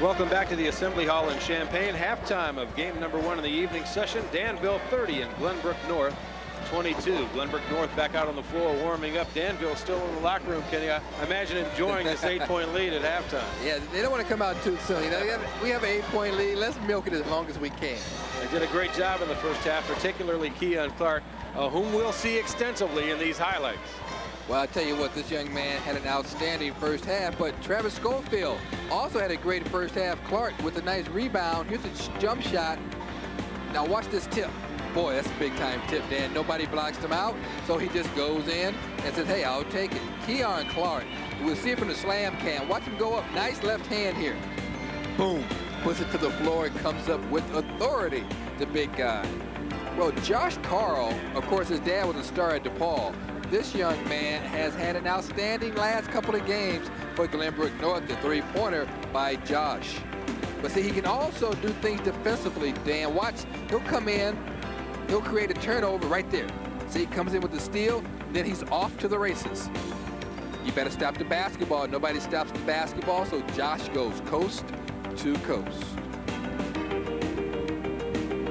Welcome back to the Assembly Hall in Champaign. Halftime of game number 1 of the evening session. Danville 30 and Glenbrook North 22. Glenbrook North back out on the floor warming up. Danville still in the locker room, Kenny. I imagine enjoying this 8-point lead at halftime. Yeah, they don't want to come out too soon. You know, we have an 8-point lead. Let's milk it as long as we can. They did a great job in the first half, particularly Keon Clark, whom we'll see extensively in these highlights. Well, I'll tell you what, this young man had an outstanding first half, but Travis Schofield also had a great first half. Clark with a nice rebound. Here's a jump shot. Now watch this tip. Boy, that's a big-time tip, Dan. Nobody blocks him out, so he just goes in and says, hey, I'll take it. Keon Clark, we'll see it from the slam cam. Watch him go up. Nice left hand here. Boom. Puts it to the floor and comes up with authority, the big guy. Well, Josh Carl, of course, his dad was a star at DePaul. This young man has had an outstanding last couple of games for Glenbrook North, the three-pointer by Josh. But see, he can also do things defensively, Dan. Watch, he'll come in, he'll create a turnover right there. See, he comes in with the steal, then he's off to the races. You better stop the basketball. Nobody stops the basketball, so Josh goes coast to coast.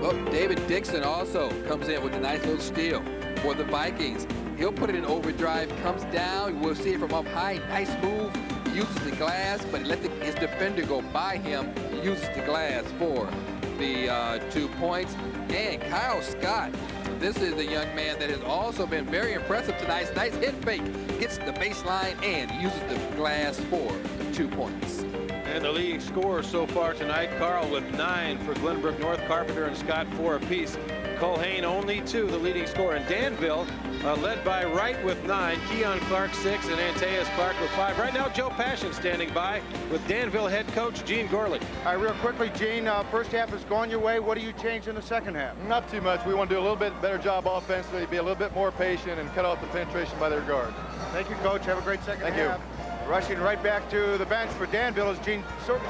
Well, David Dixon also comes in with a nice little steal for the Vikings. He'll put it in overdrive, comes down. We'll see it from up high. Nice move. He uses the glass, but let his defender go by him. He uses the glass for the 2 points. And Kyle Scott, this is the young man that has also been very impressive tonight. Nice hit fake. Gets the baseline and uses the glass for 2 points. And the leading scorers so far tonight, Carl with 9 for Glenbrook North, Carpenter and Scott 4 apiece. Culhane only 2, the leading scorer. And Danville led by Wright with 9, Keon Clark 6, and Antaeus Clark with 5. Right now, Joe Passion standing by with Danville head coach Gene Gorley. All right, real quickly, Gene, first half is going your way. What do you change in the second half? Not too much. We want to do a little bit better job offensively, be a little bit more patient, and cut off the penetration by their guard. Thank you, Coach. Have a great second Thank half. you. Rushing right back to the bench for Danville is Gene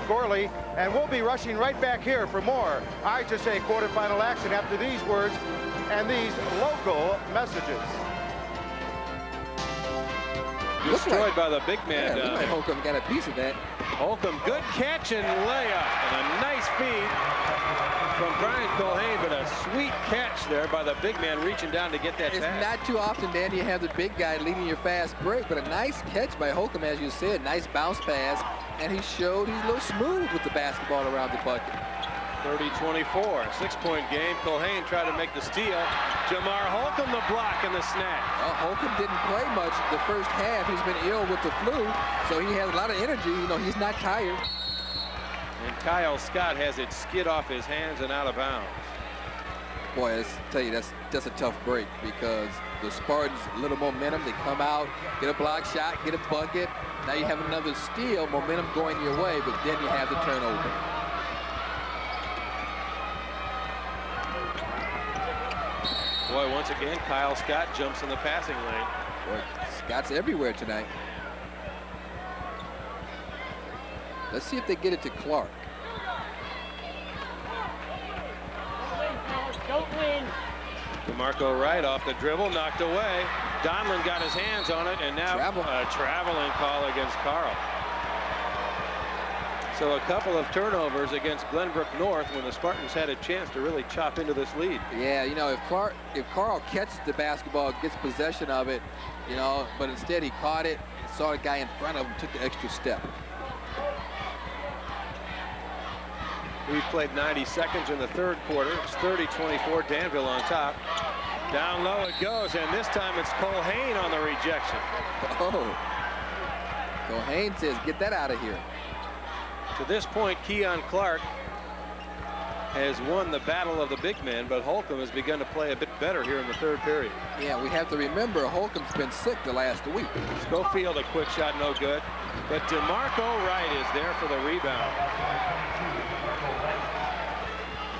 Gorley, and we'll be rushing right back here for more IHSA quarterfinal action after these words and these local messages. Destroyed by the big man. Yeah, Holcomb got a piece of that. Holcomb, good catch and layup, and a nice feed from Brian Culhane, but a sweet catch there by the big man reaching down to get that It's pass. not too often, Danny, you have the big guy leading your fast break, but a nice catch by Holcomb, as you said. Nice bounce pass, and he showed he's a little smooth with the basketball around the bucket. 30-24, 6-point game. Culhane tried to make the steal. Jamar Holcomb the block and the snag. Well, Holcomb didn't play much the first half. He's been ill with the flu, so he has a lot of energy. You know, he's not tired. And Kyle Scott has it skid off his hands and out of bounds. Boy, I tell you, that's a tough break because the Spartans, a little momentum, they come out, get a block shot, get a bucket. Now you have another steal, momentum going your way, but then you have the turnover. Boy, once again, Kyle Scott jumps in the passing lane. Boy, Scott's everywhere tonight. Let's see if they get it to Clark. Don't win. DeMarco Wright off the dribble, knocked away. Donlin got his hands on it, and now a traveling call against Carl. So a couple of turnovers against Glenbrook North when the Spartans had a chance to really chop into this lead. Yeah, you know, if Carl catches the basketball, gets possession of it, you know, but instead he caught it and saw the guy in front of him, took the extra step. We've played 90 seconds in the third quarter. It's 30-24, Danville on top. Down low it goes, and this time it's Culhane on the rejection. Oh, Culhane says, get that out of here. To this point, Keon Clark has won the battle of the big men, but Holcomb has begun to play a bit better here in the third period. Yeah, we have to remember Holcomb's been sick the last week. Schofield, a quick shot, no good. But DeMarco Wright is there for the rebound.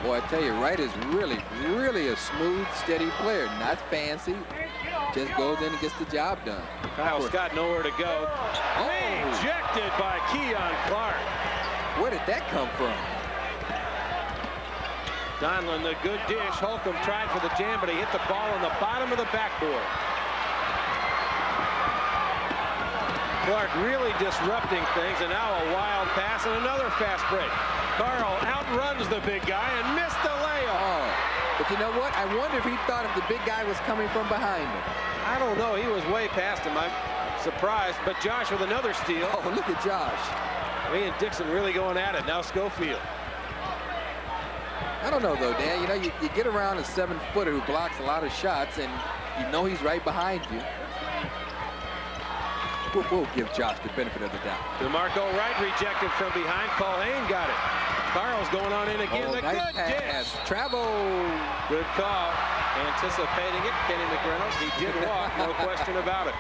Boy, I tell you, Wright is really, really a smooth, steady player. Not fancy, just goes in and gets the job done. Kyle Scott nowhere to go. Oh. Rejected by Keon Clark. Where did that come from? Donlin, the good dish. Holcomb tried for the jam, but he hit the ball on the bottom of the backboard. Clark really disrupting things, and now a wild pass and another fast break. Carl outruns the big guy and missed the layup. Oh, but you know what? I wonder if he thought if the big guy was coming from behind him. I don't know. He was way past him. I'm surprised. But Josh with another steal. Oh, look at Josh. He and Dixon really going at it. Now Schofield. I don't know, though, Dan. You know, you get around a 7-footer who blocks a lot of shots, and you know he's right behind you. We'll give Josh the benefit of the doubt. DeMarco Wright rejected from behind. Culhane got it. Carl's going on in again. The nice good pass. dish. Travel. Good call. Anticipating it, Kenny McReynolds. He did walk, no question about it.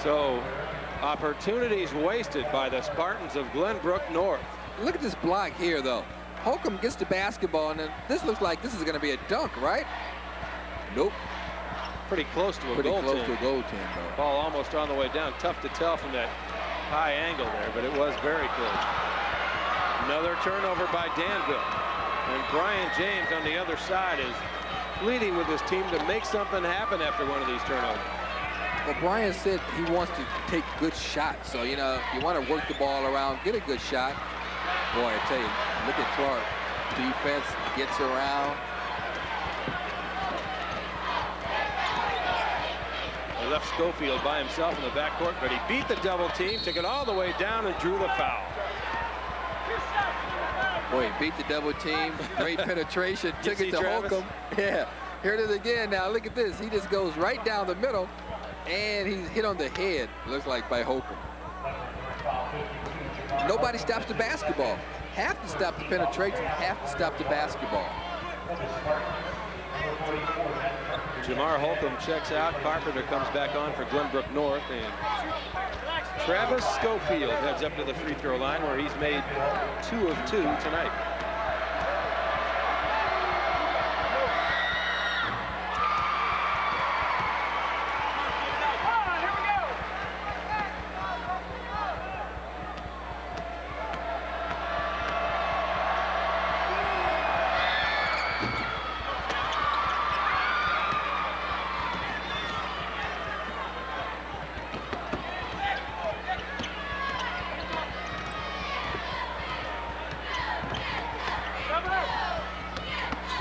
So, opportunities wasted by the Spartans of Glenbrook North. Look at this block here, though. Holcomb gets the basketball, and then this looks like this is going to be a dunk, right? Nope. Pretty close to a goaltend. Pretty close to a goaltend, though. Ball almost on the way down. Tough to tell from that high angle there, but it was very close. Another turnover by Danville. And Brian James on the other side is pleading with his team to make something happen after one of these turnovers. Well, Brian said he wants to take good shots. So, you know, you want to work the ball around, get a good shot. Boy, I tell you, look at Clark. Defense gets around. They left Schofield by himself in the backcourt, but he beat the double team, took it all the way down, and drew the foul. Boy, he beat the double team. Great penetration. Took it to Travis? Holcomb. Yeah. Here it is again. Now, look at this. He just goes right down the middle, and he's hit on the head, looks like, by Holcomb. Nobody stops the basketball. Have to stop the penetration, have to stop the basketball. Jamar Holcomb checks out. Carpenter comes back on for Glenbrook North, and Travis Schofield heads up to the free throw line where he's made 2 of 2 tonight.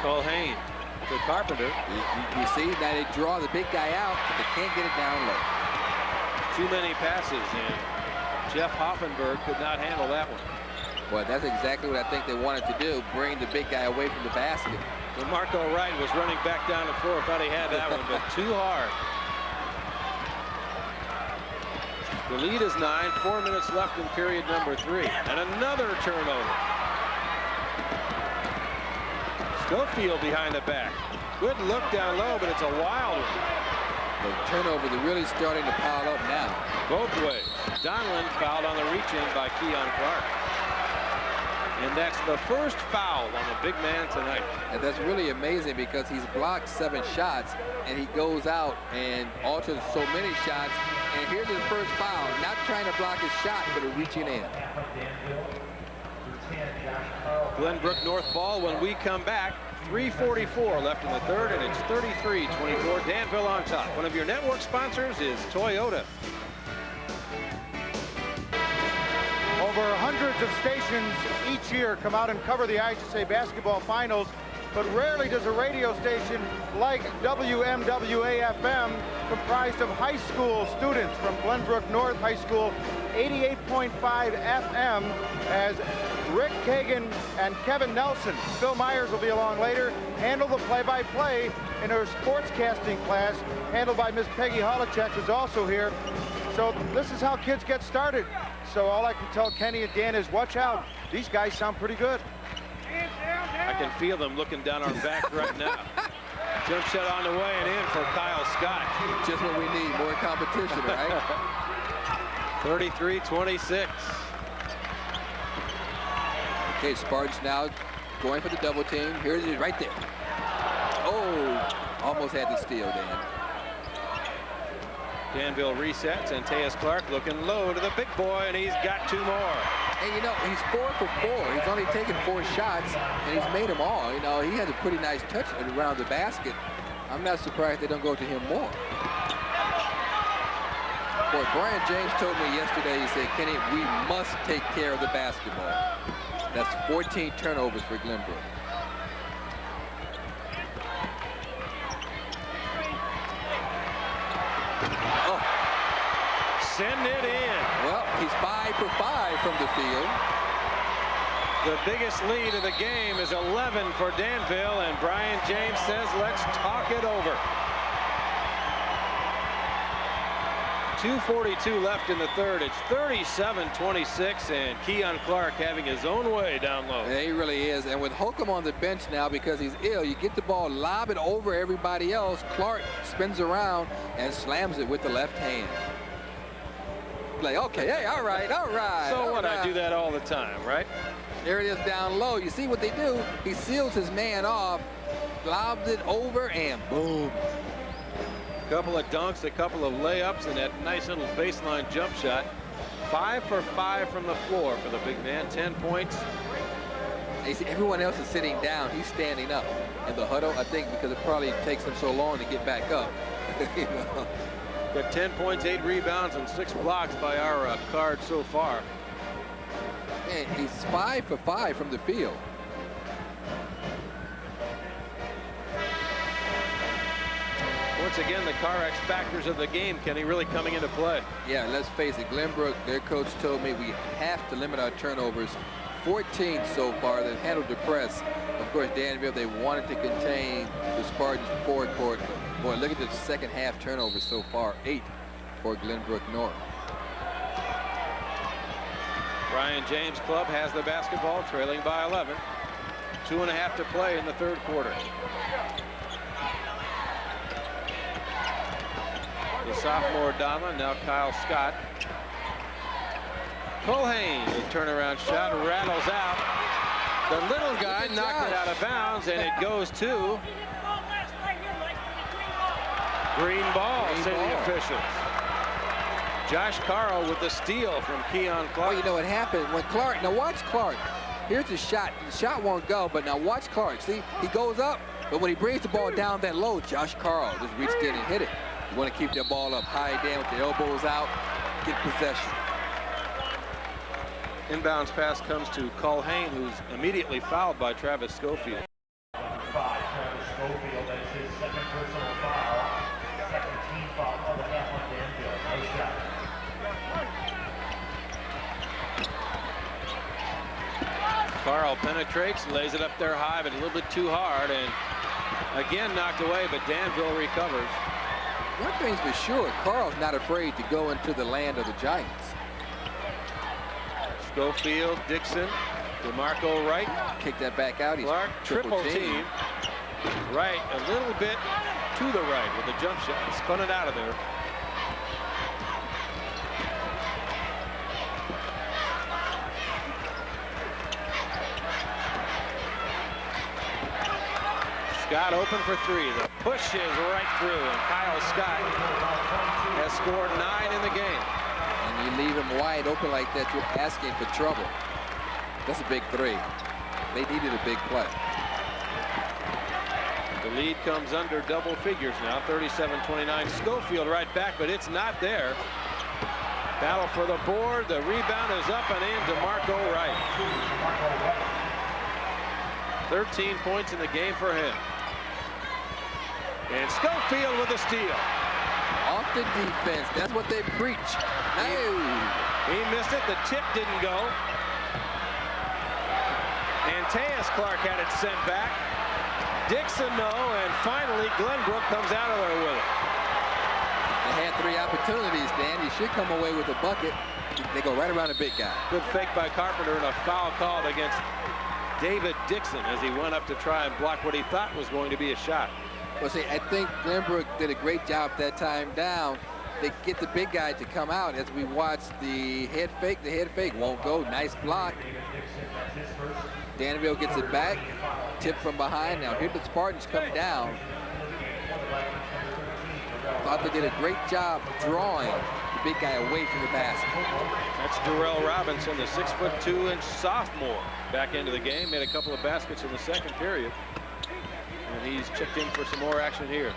Culhane to Carpenter. You see, now they draw the big guy out, but they can't get it down low. Too many passes, and Jeff Hoffenberg could not handle that one. Well, that's exactly what I think they wanted to do, bring the big guy away from the basket. Well, Marco Wright was running back down the floor, thought he had that one, but too hard. The lead is 9, 4 minutes left in period number 3. And another turnover. Schofield behind the back. Good look down low, but it's a wild one. The turnovers are really starting to pile up now. Both ways. Donlin fouled on the reach-in by Keon Clark. And that's the first foul on the big man tonight. And that's really amazing because he's blocked 7 shots, and he goes out and alters so many shots. And here's his first foul, not trying to block his shot, but reaching in. Glenbrook North ball when we come back. 3:44 left in the third, and it's 33-24. Danville on top. One of your network sponsors is Toyota. Over hundreds of stations each year come out and cover the IHSA basketball finals, but rarely does a radio station like WMWA-FM, comprised of high school students from Glenbrook North High School, 88.5 FM, as Rick Kagan and Kevin Nelson, Phil Myers will be along later, handle the play-by-play in her sportscasting class, handled by Miss Peggy Holacek, who's also here. So this is how kids get started. So all I can tell Kenny and Dan is watch out. These guys sound pretty good. I can feel them looking down our back right now. Jump shot on the way and in for Kyle Scott. Just what we need, more competition, right? 33-26. Okay, Spartans now going for the double team. Here it is right there. Oh, almost had the steal, Dan. Danville resets, and Tejas Clark looking low to the big boy, and he's got 2 more. And you know, he's 4 for 4. He's only taken 4 shots, and he's made them all. You know, he has a pretty nice touch around the basket. I'm not surprised they don't go to him more. Boy, Brian James told me yesterday, he said, Kenny, we must take care of the basketball. That's 14 turnovers for Glenbrook. Oh. Send it in. Well, he's 5 for 5 from the field. The biggest lead of the game is 11 for Danville, and Brian James says, let's talk it over. 2:42 left in the third. It's 37-26, and Keon Clark having his own way down low. Yeah, he really is. And with Holcomb on the bench now because he's ill, you get the ball, lob it over everybody else. Clark spins around and slams it with the left hand. Like, okay, hey, all right. So what? I do that all the time, right? There it is down low. You see what they do? He seals his man off, lobs it over, and boom. Couple of dunks, a couple of layups, and that nice little baseline jump shot. 5 for 5 from the floor for the big man. 10 points. You see, everyone else is sitting down. He's standing up in the huddle, I think, because it probably takes him so long to get back up. You know? Got 10 points, 8 rebounds, and 6 blocks by our card so far. Man, he's 5 for 5 from the field. Once again, the car X factors of the game, Kenny, really coming into play. Yeah, let's face it, Glenbrook, their coach told me we have to limit our turnovers. 14 so far. They've handled the press. Of course, Danville, they wanted to contain the Spartans' forecourt. Boy, look at the second half turnovers so far. 8 for Glenbrook North. Brian James' club has the basketball, trailing by 11. 2.5 to play in the third quarter. The sophomore Donlin, now Kyle Scott. Culhane, the turnaround shot rattles out. The little guy knocked it out of bounds, and it goes to green ball, say the officials. Josh Carl with the steal from Keon Clark. Oh, you know what happened when Clark, now watch Clark. Here's the shot. The shot won't go, but now watch Clark. See, he goes up, but when he brings the ball down that low, Josh Carl just reached in and hit it. You want to keep that ball up high down with the elbows out, get possession. Inbounds pass comes to Culhane, who's immediately fouled by Travis Schofield. Schofield. That's his second personal foul. Second team foul of the half on Danville. Nice shot. Carl penetrates and lays it up there high, but a little bit too hard, and again knocked away, but Danville recovers. One thing's for sure, Carl's not afraid to go into the land of the Giants. Schofield, Dixon, DeMarco right. Kick that back out. He's Clark, triple team. Right, a little bit to the right with a jump shot. Spun it out of there. Scott open for three. The push is right through, and Kyle Scott has scored 9 in the game. And you leave him wide open like that, you're asking for trouble. That's a big three. They needed a big play. The lead comes under double figures now, 37-29. Schofield right back, but it's not there. Battle for the board. The rebound is up and in. DeMarco Wright. 13 points in the game for him. And Schofield with a steal. Off the defense. That's what they preach. No. He missed it. The tip didn't go. Anthem Clark had it sent back. Dixon no, and finally Glenbrook comes out of there with it. They had 3 opportunities, Dan. You should come away with a bucket. They go right around the big guy. Good fake by Carpenter and a foul called against David Dixon as he went up to try and block what he thought was going to be a shot. Well, see, I think Glenbrook did a great job that time down. They get the big guy to come out as we watch the head fake. The head fake won't go. Nice block. Danville gets it back. Tip from behind. Now here the Spartans come down. Thought they did a great job drawing the big guy away from the basket. That's Darrell Robinson, the 6'2" sophomore, back into the game. Made a couple of baskets in the second period. And he's chipped in for some more action here.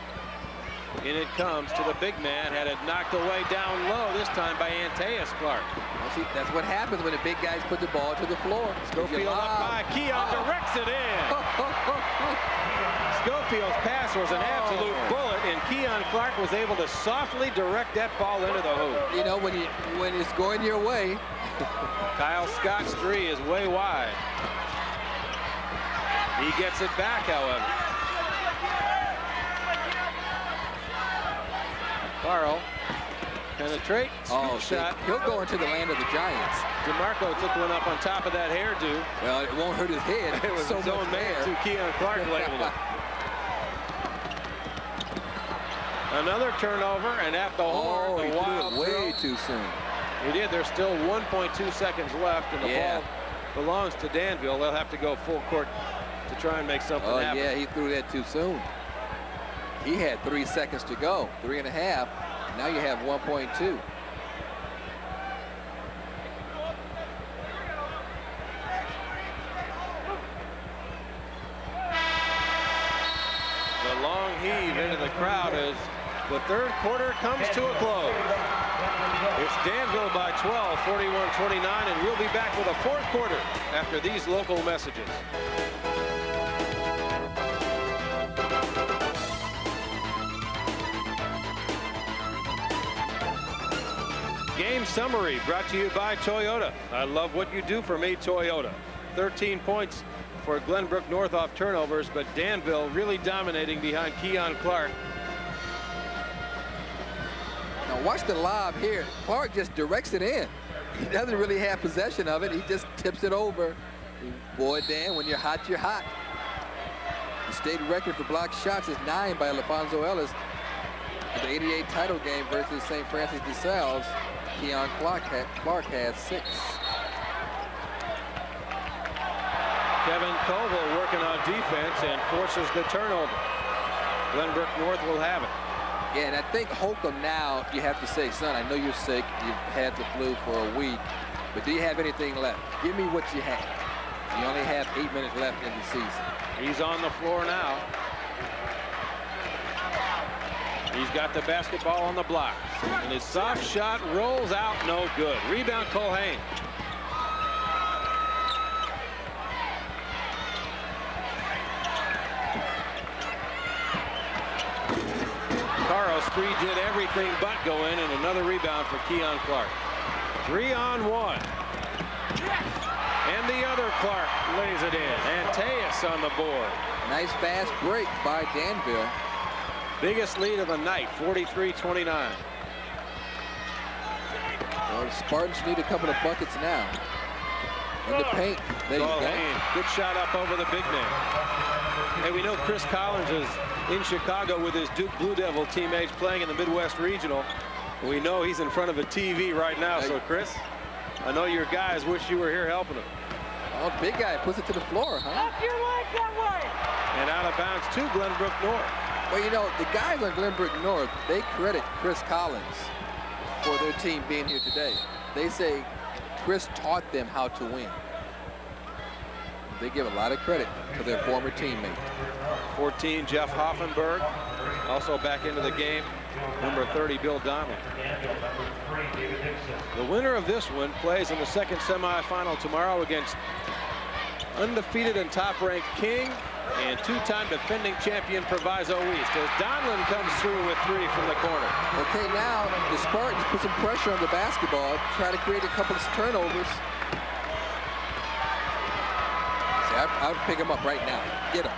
In it comes to the big man. Had it knocked away down low, this time by Anthem Clark. Well, see, that's what happens when the big guys put the ball to the floor. Schofield up high. Keon directs it in. Schofield's pass was an absolute bullet, and Keon Clark was able to softly direct that ball into the hoop. You know, when it's going your way. Kyle Scott's three is way wide. He gets it back, however. Carl penetrates. Shot. He'll go into the land of the Giants. DeMarco took one up on top of that hairdo. Well, it won't hurt his head. It was his own man to Keon Clark labeled it. Another turnover, and at the horn, he wild threw it way too soon. He did. There's still 1.2 seconds left, and the ball belongs to Danville. They'll have to go full court to try and make something happen. Yeah, he threw that too soon. He had 3 seconds to go, 3.5. Now you have 1.2. The long heave into the crowd as the third quarter comes to a close. It's Danville by 12, 41-29, and we'll be back with a fourth quarter after these local messages. Game summary brought to you by Toyota. I love what you do for me, Toyota. 13 points for Glenbrook North off turnovers, but Danville really dominating behind Keon Clark. Now watch the lob here. Clark just directs it in. He doesn't really have possession of it. He just tips it over. Boy, Dan, when you're hot, you're hot. The state record for blocked shots is 9 by LaFonso Ellis. In the '88 title game versus St. Francis de Sales, Keon Clark has 6. Kevin Colville working on defense and forces the turnover. Glenbrook North will have it. Yeah, and I think Holcomb now, you have to say, son, I know you're sick. You've had the flu for a week, but do you have anything left? Give me what you have. You only have 8 minutes left in the season. He's on the floor now. He's got the basketball on the block. And his soft shot rolls out, no good. Rebound, Colhane. three did everything but go in, and another rebound for Keon Clark. 3-on-1. And the other Clark lays it in. Anteas on the board. Nice fast break by Danville. Biggest lead of the night, 43-29. Well, the Spartans need a couple of buckets now. In the paint. There you go. Good shot up over the big man. Hey, we know Chris Collins is in Chicago with his Duke Blue Devil teammates playing in the Midwest Regional. We know he's in front of a TV right now. So, Chris, I know your guys wish you were here helping him. Oh, big guy puts it to the floor, huh? Up your leg that way. And out of bounds to Glenbrook North. Well, you know, the guys on Glenbrook North, they credit Chris Collins for their team being here today. They say Chris taught them how to win. They give a lot of credit to their former teammate. 14, Jeff Hoffenberg, also back into the game. Number 30, Bill Donlin. The winner of this one plays in the second semifinal tomorrow against undefeated and top-ranked King and two-time defending champion Proviso East as Donlin comes through with three from the corner. Okay, now the Spartans put some pressure on the basketball, try to create a couple of turnovers. See, I would pick him up right now. Get him.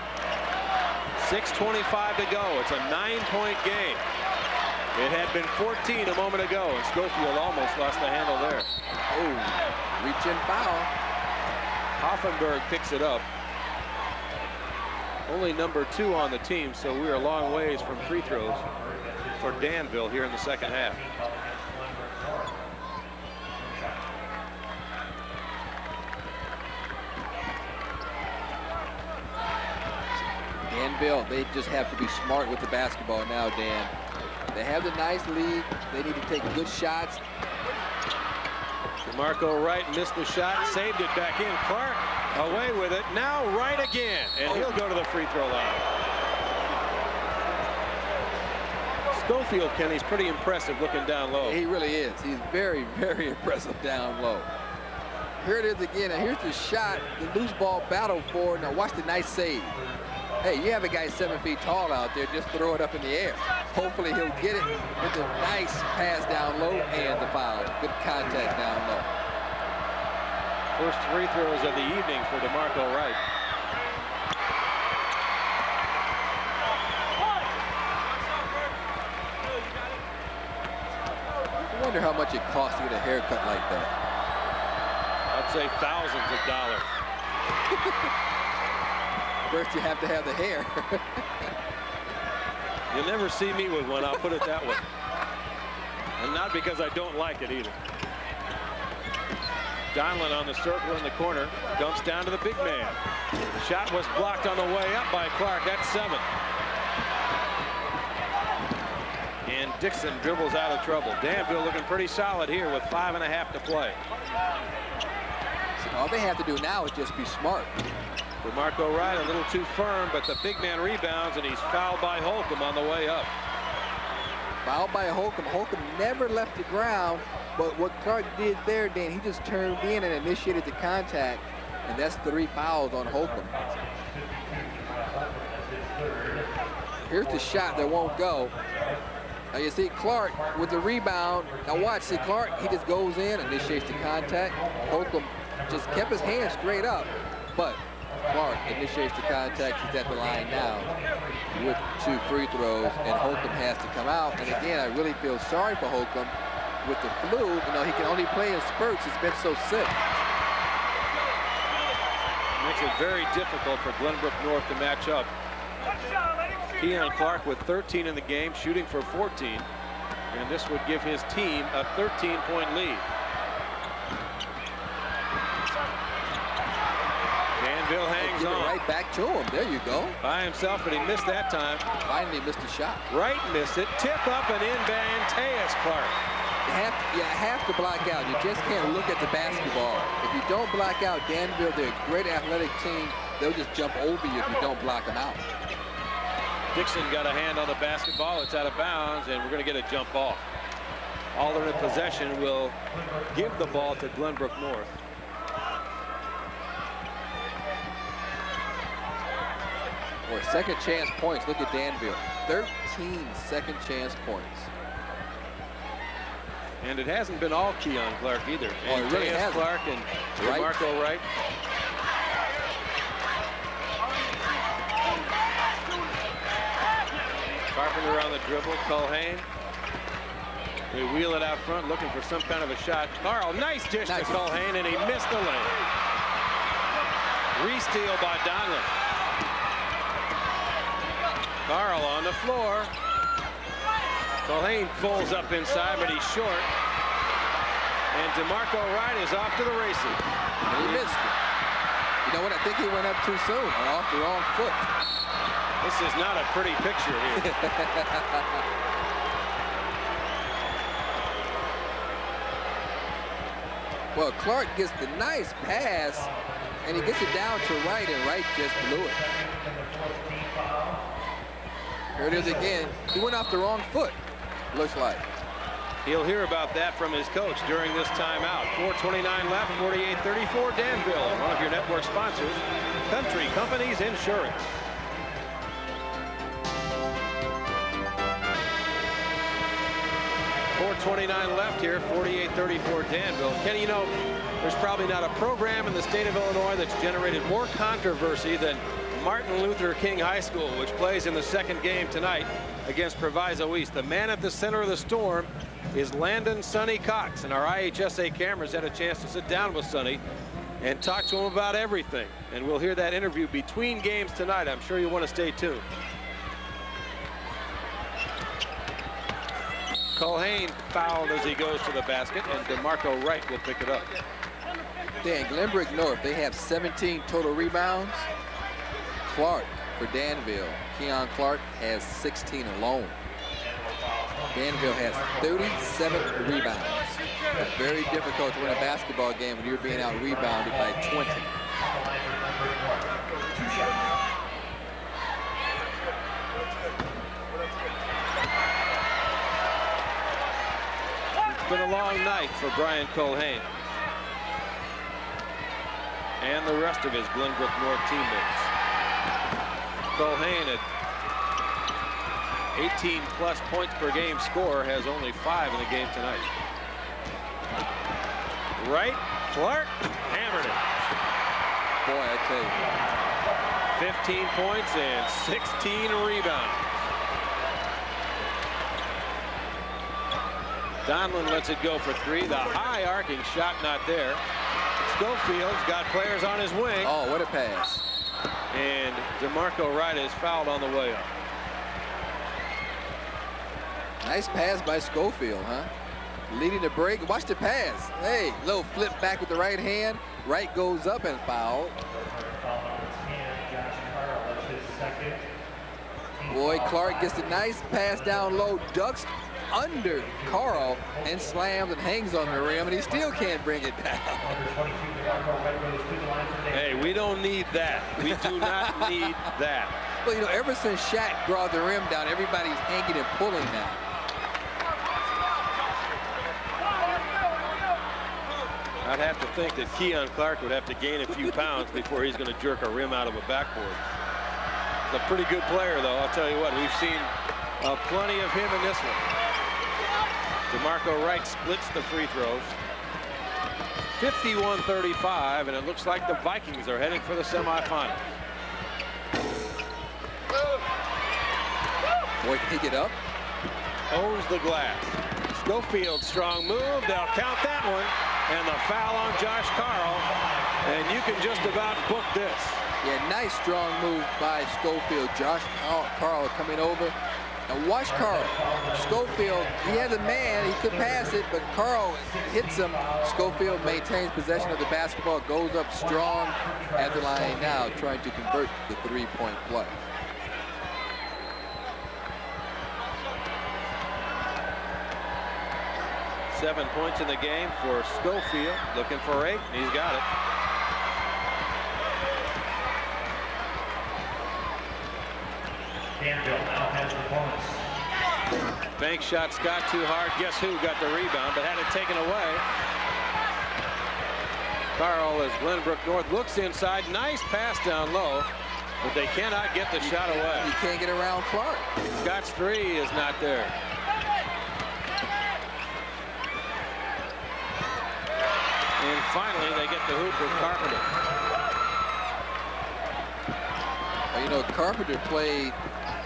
6:25 to go. It's a 9-point game. It had been 14 a moment ago, and Schofield almost lost the handle there. Oh, reach-in foul. Hoffenberg picks it up. Only number 2 on the team, so we are a long ways from free throws for Danville here in the second half. Danville, they just have to be smart with the basketball now, Dan. They have the nice lead. They need to take good shots. DeMarco Wright missed the shot, saved it back in. Clark away with it. Now Wright again, and he'll go to the free throw line. Schofield, Kenny's pretty impressive looking down low. He really is. He's very, very impressive down low. Here it is again, and here's the shot. The loose ball battle for it. Now watch the nice save. Hey, you have a guy 7 feet tall out there, just throw it up in the air. Hopefully he'll get it with a nice pass down low and the foul. Good contact down low. First free throws of the evening for DeMarco Wright. I wonder how much it costs to get a haircut like that. I'd say thousands of dollars. First you have to have the hair. You'll never see me with one, I'll put it that way. And not because I don't like it either. Donlin on the circle in the corner, dumps down to the big man. The shot was blocked on the way up by Clark. That's 7. And Dixon dribbles out of trouble. Danville looking pretty solid here with 5.5 to play. So all they have to do now is just be smart. DeMarco Wright a little too firm, but the big man rebounds, and he's fouled by Holcomb on the way up. Fouled by Holcomb. Holcomb never left the ground, but what Clark did there, Dan, he just turned in and initiated the contact, and that's 3 fouls on Holcomb. Here's the shot that won't go. Now you see Clark with the rebound. Now watch, see Clark, he just goes in, initiates the contact. Holcomb just kept his hands straight up, but Clark initiates the contact. He's at the line now with 2 free throws, and Holcomb has to come out. And again, I really feel sorry for Holcomb with the flu. You know, he can only play in spurts. He's been so sick. Makes it very difficult for Glenbrook North to match up. Keon Clark with 13 in the game, shooting for 14. And this would give his team a 13-point lead. Danville hangs on. Right back to him. There you go. By himself, but he missed that time. Finally missed the shot. Wright missed it. Tip up and in by Anteas Clark. You have to block out. You just can't look at the basketball. If you don't block out Danville, they're a great athletic team. They'll just jump over you if you don't block them out. Dixon got a hand on the basketball. It's out of bounds, and we're going to get a jump ball. Alternate possession will give the ball to Glenbrook North. Or second chance points. Look at Danville. 13 second chance points. And it hasn't been all Keon Clark either. Oh, it really hasn't. Clark and DeMarco Wright. Carpenter on the dribble. Culhane. We wheel it out front, looking for some kind of a shot. Carl, nice dish to Culhane, and he missed the lane. Re-steal by Donlin. Carl on the floor. Culhane pulls up inside, but he's short. And DeMarco Wright is off to the races. And he missed it. You know what? I think he went up too soon and off the wrong foot. This is not a pretty picture here. Well, Clark gets the nice pass, and he gets it down to Wright, and Wright just blew it. Here it is again. He went off the wrong foot, looks like. He'll hear about that from his coach during this timeout. 4:29 left, 48-34 Danville. One of your network sponsors, Country Companies Insurance. .29 left here, 48-34 Danville. Kenny, you know, there's probably not a program in the state of Illinois that's generated more controversy than Martin Luther King High School, which plays in the second game tonight against Proviso East. The man at the center of the storm is Landon Sonny Cox, and our IHSA cameras had a chance to sit down with Sonny and talk to him about everything. And we'll hear that interview between games tonight. I'm sure you want to stay tuned. Culhane fouled as he goes to the basket, and DeMarco Wright will pick it up. Dan, Glenbrook North, they have 17 total rebounds. Clark for Danville. Keon Clark has 16 alone. Danville has 37 rebounds. It's very difficult to win a basketball game when you're being out-rebounded by 20. It's been a long night for Brian Culhane and the rest of his Glenbrook North teammates. Culhane at 18+ points per game score has only 5 in the game tonight. Right, Clark hammered it. Boy, I tell you. 15 points and 16 rebounds. Donlin lets it go for 3. The high arcing shot not there. Schofield's got players on his wing. Oh, what a pass. And DeMarco Wright is fouled on the way up. Nice pass by Schofield, huh? Leading the break. Watch the pass. Hey, little flip back with the right hand. Wright goes up and fouled. Boy, Clark gets a nice pass down low, ducks under Carl and slams and hangs on the rim, and he still can't bring it down. Hey, we don't need that. We do not need that. Well, you know, ever since Shaq brought the rim down, everybody's hanging and pulling now. I'd have to think that Keon Clark would have to gain a few pounds before he's going to jerk a rim out of a backboard. He's a pretty good player, though. I'll tell you what, we've seen plenty of him in this one. DeMarco Wright splits the free throws. 51-35, and it looks like the Vikings are heading for the semifinals. Boy, can he get up? Owns the glass. Schofield, strong move. They'll count that one. And the foul on Josh Carl. And you can just about book this. Yeah, nice strong move by Schofield. Josh Carl coming over. Now watch Carl. Schofield, he has a man, he could pass it, but Carl hits him. Schofield maintains possession of the basketball, goes up strong at the line now, trying to convert the three-point play. Seven points in the game for Schofield, looking for 8, and he's got it. Danville now has the bonus. Bank shot Scott too hard. Guess who got the rebound, but had it taken away. Carl, as Glenbrook North looks inside. Nice pass down low. But they cannot get the shot away. You can't get around Clark. Scott's three is not there. And finally, they get the hoop with Carpenter. Well, you know, Carpenter played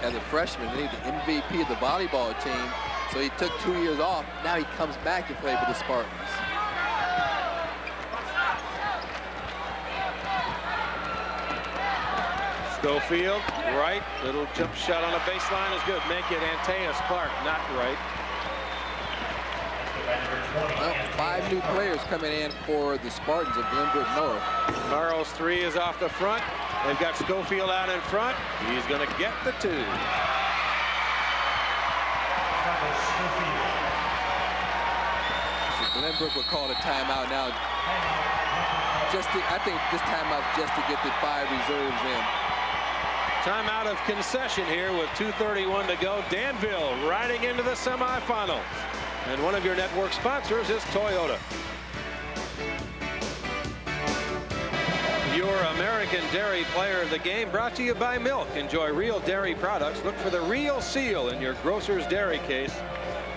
as a freshman. He was the MVP of the volleyball team. So he took 2 years off. Now he comes back to play for the Spartans. Schofield, right. Little jump shot on the baseline is good. Make it Antaeus Clark, not right. Well, 5 new players coming in for the Spartans of Glenbrook North. Carl's three is off the front. They've got Schofield out in front. He's going to get the two. So Glenbrook will call a timeout now. I think this timeout just to get the 5 reserves in. Timeout of concession here with 2:31 to go. Danville riding into the semifinals. And one of your network sponsors is Toyota. Your American Dairy Player of the Game brought to you by Milk. Enjoy real dairy products. Look for the real seal in your grocer's dairy case.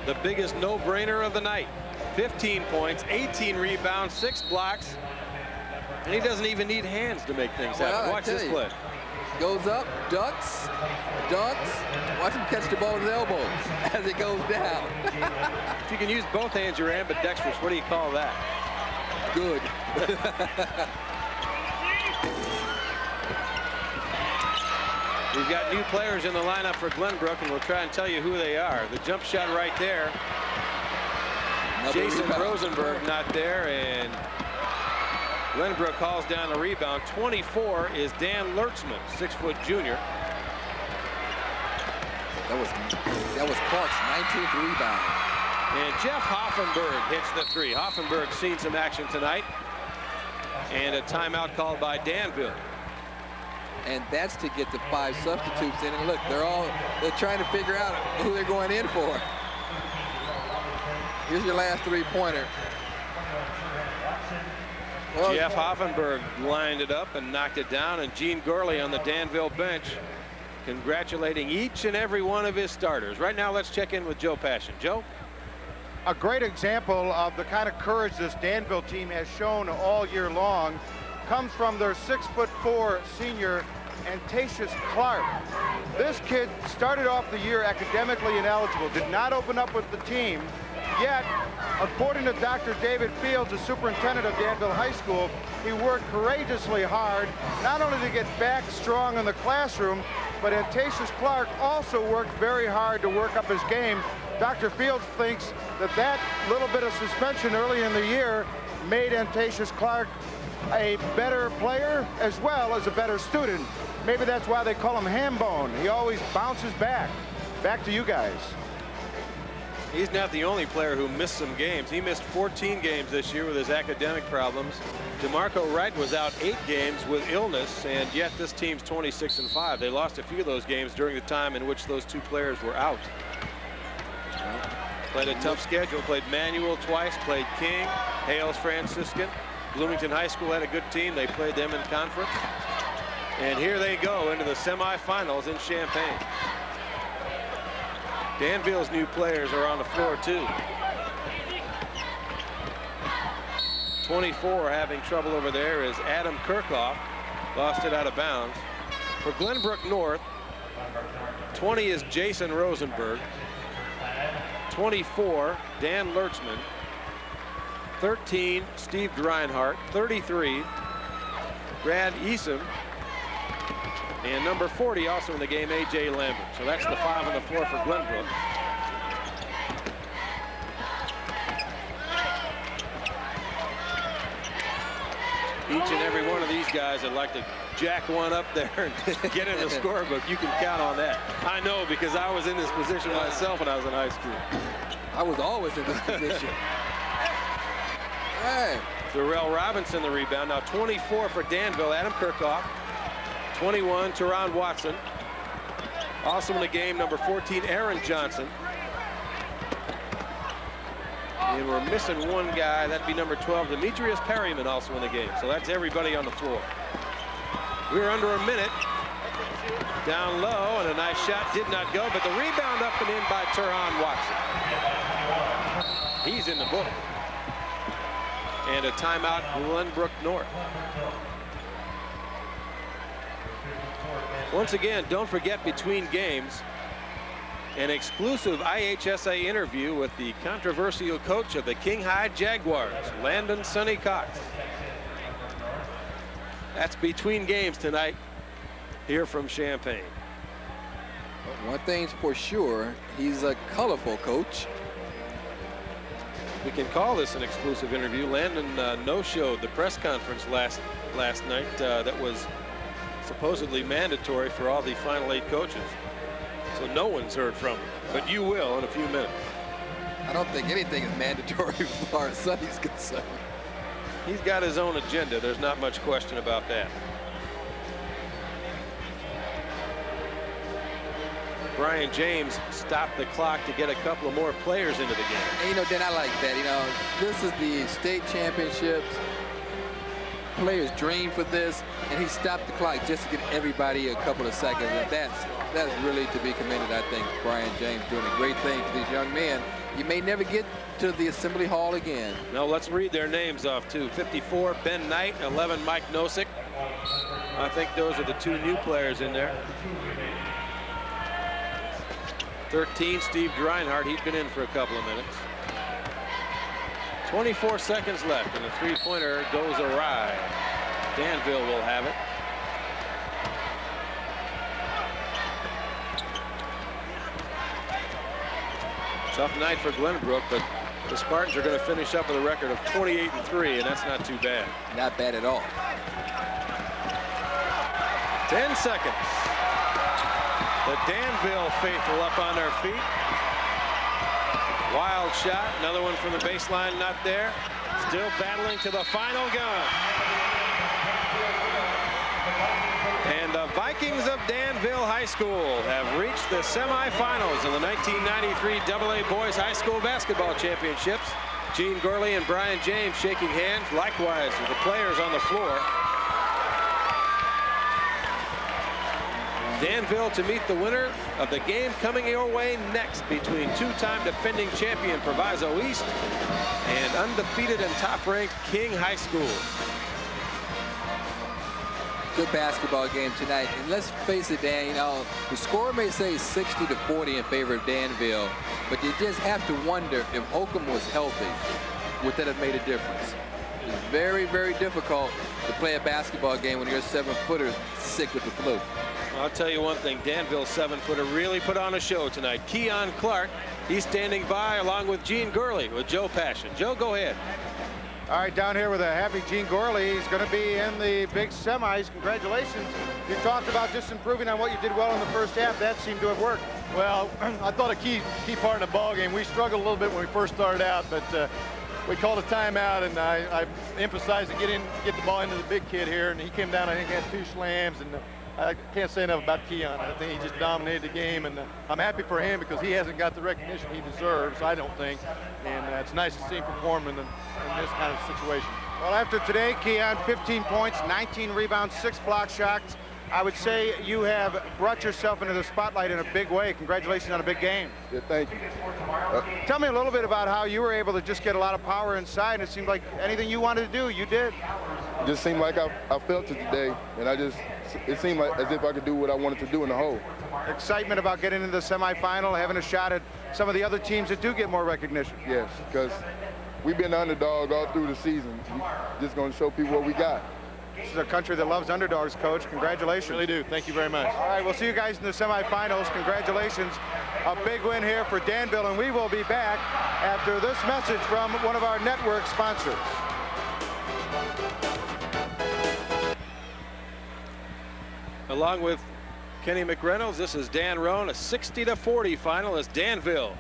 The biggest no-brainer of the night. 15 points, 18 rebounds, 6 blocks. And he doesn't even need hands to make things happen. Watch this play. Goes up, ducks, dunks. Watch him catch the ball with his elbows as it goes down. If you can use both hands, you're ambidextrous. What do you call that? Good. We've got new players in the lineup for Glenbrook, and we'll try and tell you who they are. The jump shot right there. Another Jason rebound. Rosenberg not there, and Glenbrook calls down the rebound. 24 is Dan Lertzman, 6-foot junior. That was Clark's 19th rebound. And Jeff Hoffenberg hits the three. Hoffenberg's seen some action tonight. And a timeout called by Danville. And that's to get the 5 substitutes in. And look, they're trying to figure out who they're going in for. Here's your last 3-pointer. Well, Jeff Hoffenberg lined it up and knocked it down, and Gene Gorley on the Danville bench congratulating each and every one of his starters. Right now, let's check in with Joe Passion. Joe? A great example of the kind of courage this Danville team has shown all year long comes from their 6'4" senior, Antatius Clark. This kid started off the year academically ineligible, did not open up with the team, yet, according to Dr. David Fields, the superintendent of Danville High School, he worked courageously hard, not only to get back strong in the classroom, but Antatius Clark also worked very hard to work up his game. Dr. Fields thinks that little bit of suspension early in the year made Antatius Clark a better player as well as a better student. Maybe that's why they call him Hambone. He always bounces back. Back to you guys. He's not the only player who missed some games. He missed 14 games this year with his academic problems. DeMarco Wright was out 8 games with illness, and yet this team's 26-5. They lost a few of those games during the time in which those 2 players were out. Played a tough schedule. Played Manual twice, played King, Hales Franciscan. Bloomington High School had a good team. They played them in conference. And here they go into the semifinals in Champaign. Danville's new players are on the floor too. 24 having trouble over there is Adam Kirchhoff. Lost it out of bounds. For Glenbrook North, 20 is Jason Rosenberg. 24, Dan Lertzman. 13, Steve Dreinhart. 33, Brad Easom. And number 40 also in the game, A.J. Lambert. So that's the 5 on the floor for Glenbrook. Each and every one of these guys would like to jack one up there and get in the scorebook. You can count on that. I know, because I was in this position myself when I was in high school. I was always in this position. Hey. Darrell Robinson the rebound. Now 24 for Danville, Adam Kirchhoff. 21, Teron Watson. Also in the game, number 14, Aaron Johnson. And we're missing one guy. That'd be number 12, Demetrius Perryman, also in the game. So that's everybody on the floor. We're under a minute. Down low, and a nice shot did not go, but the rebound up and in by Turhan Watson. He's in the book. And a timeout, Glenbrook North. Once again, don't forget, between games, an exclusive IHSA interview with the controversial coach of the King High Jaguars, Landon Sonny Cox. That's between games tonight here from Champaign. One thing's for sure, he's a colorful coach. We can call this an exclusive interview. Landon no-showed the press conference last night that was supposedly mandatory for all the Final 8 coaches. So no one's heard from him, but you will in a few minutes. I don't think anything is mandatory as far as Sonny's concerned. He's got his own agenda. There's not much question about that. Brian James stopped the clock to get a couple of more players into the game. And, you know, Dan, I like that. You know, this is the state championships. Players dream for this, and he stopped the clock just to get everybody a couple of seconds. And that's really to be commended, I think. Brian James doing a great thing for these young men. You may never get to the Assembly Hall again. No, let's read their names off, too. 54, Ben Knight. 11, Mike Nosek. I think those are the two new players in there. 13, Steve Dreinhardt. He's been in for a couple of minutes. 24 seconds left, and the three-pointer goes awry. Danville will have it. Tough night for Glenbrook, but the Spartans are going to finish up with a record of 28-3, and that's not too bad. Not bad at all. 10 seconds. The Danville faithful up on their feet. Wild shot, another one from the baseline, not there. Still battling to the final gun. And the Vikings of Danville High School have reached the semifinals of the 1993 AA Boys High School Basketball Championships. Gene Gorley and Brian James shaking hands, likewise with the players on the floor. Danville to meet the winner of the game coming your way next between two-time defending champion Proviso East and undefeated and top-ranked King High School. Good basketball game tonight, and let's face it, Dan, you know, the score may say 60-40 in favor of Danville, but you just have to wonder if Holcomb was healthy, would that have made a difference? It's very, very difficult to play a basketball game when your 7-footer sick with the flu. I'll tell you one thing, Danville's 7-footer really put on a show tonight. Keon Clark, he's standing by along with Gene Gurley with Joe Passion. Joe, go ahead. All right, down here with a happy Gene Gorley. He's going to be in the big semis. Congratulations. You talked about just improving on what you did well in the first half. That seemed to have worked. Well, I thought a key part of the ball game, we struggled a little bit when we first started out, but we called a timeout, and I emphasized to get the ball into the big kid here, and he came down, I think, had 2 slams, and I can't say enough about Keon. I think he just dominated the game, and I'm happy for him because he hasn't got the recognition he deserves, I don't think. And it's nice to see him perform in this kind of situation. Well, after today, Keon, 15 points, 19 rebounds, 6 block shots. I would say you have brought yourself into the spotlight in a big way. Congratulations on a big game. Yeah, thank you. Tell me a little bit about how you were able to just get a lot of power inside, and it seemed like anything you wanted to do, you did. It just seemed like I felt it today, and it seemed like as if I could do what I wanted to do in the hole. Excitement about getting into the semifinal, having a shot at some of the other teams that do get more recognition. Yes, because we've been the underdog all through the season. We're just going to show people what we got. This is a country that loves underdogs, Coach. Congratulations. Really do. Thank you very much. All right, we'll see you guys in the semifinals. Congratulations. A big win here for Danville, and we will be back after this message from one of our network sponsors. Along with Kenny McReynolds, this is Dan Roan. A 60-40 final as Danville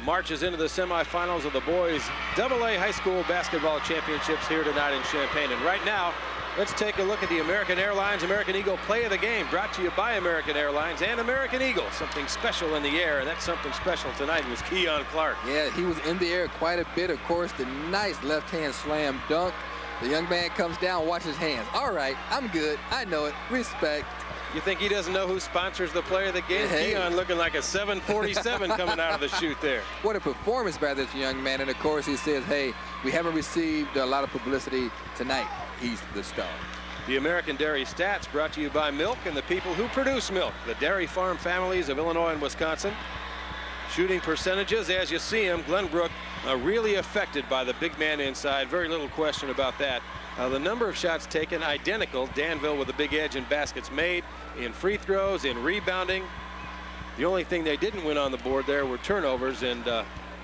marches into the semifinals of the boys AA High School Basketball Championships here tonight in Champaign. And right now, let's take a look at the American Airlines American Eagle Play of the Game, brought to you by American Airlines and American Eagle. Something special in the air, and that's something special tonight was Keon Clark. Yeah, he was in the air quite a bit. Of course, the nice left-hand slam dunk. The young man comes down, watch his hands. All right, I'm good. I know it. Respect. You think he doesn't know who sponsors the player of the game? Hey. Keon looking like a 747 coming out of the chute there. What a performance by this young man. And of course he says, hey, we haven't received a lot of publicity tonight. He's the star. The American Dairy Stats brought to you by milk and the people who produce milk. The dairy farm families of Illinois and Wisconsin. Shooting percentages, as you see him, Glenbrook really affected by the big man inside. Very little question about that. The number of shots taken identical. Danville with a big edge in baskets made, in free throws, in rebounding. The only thing they didn't win on the board there were turnovers, and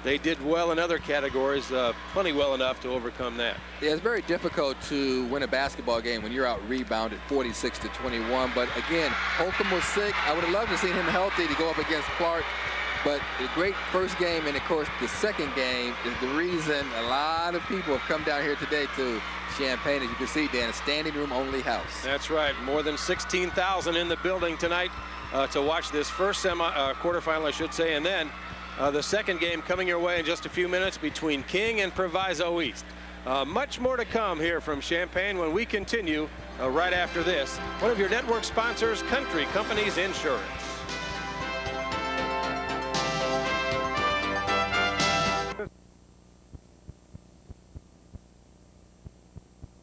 they did well in other categories, plenty well enough to overcome that. Yeah, it's very difficult to win a basketball game when you're out rebounded 46-21. But again, Holcomb was sick. I would have loved to see him healthy to go up against Clark. But the great first game, and of course the second game, is the reason a lot of people have come down here today to Champaign. As you can see, Dan, a standing room only house. That's right. More than 16,000 in the building tonight to watch this first quarterfinal, I should say, and then the second game coming your way in just a few minutes between King and Proviso East. Much more to come here from Champaign when we continue right after this. One of your network sponsors, Country Companies Insurance.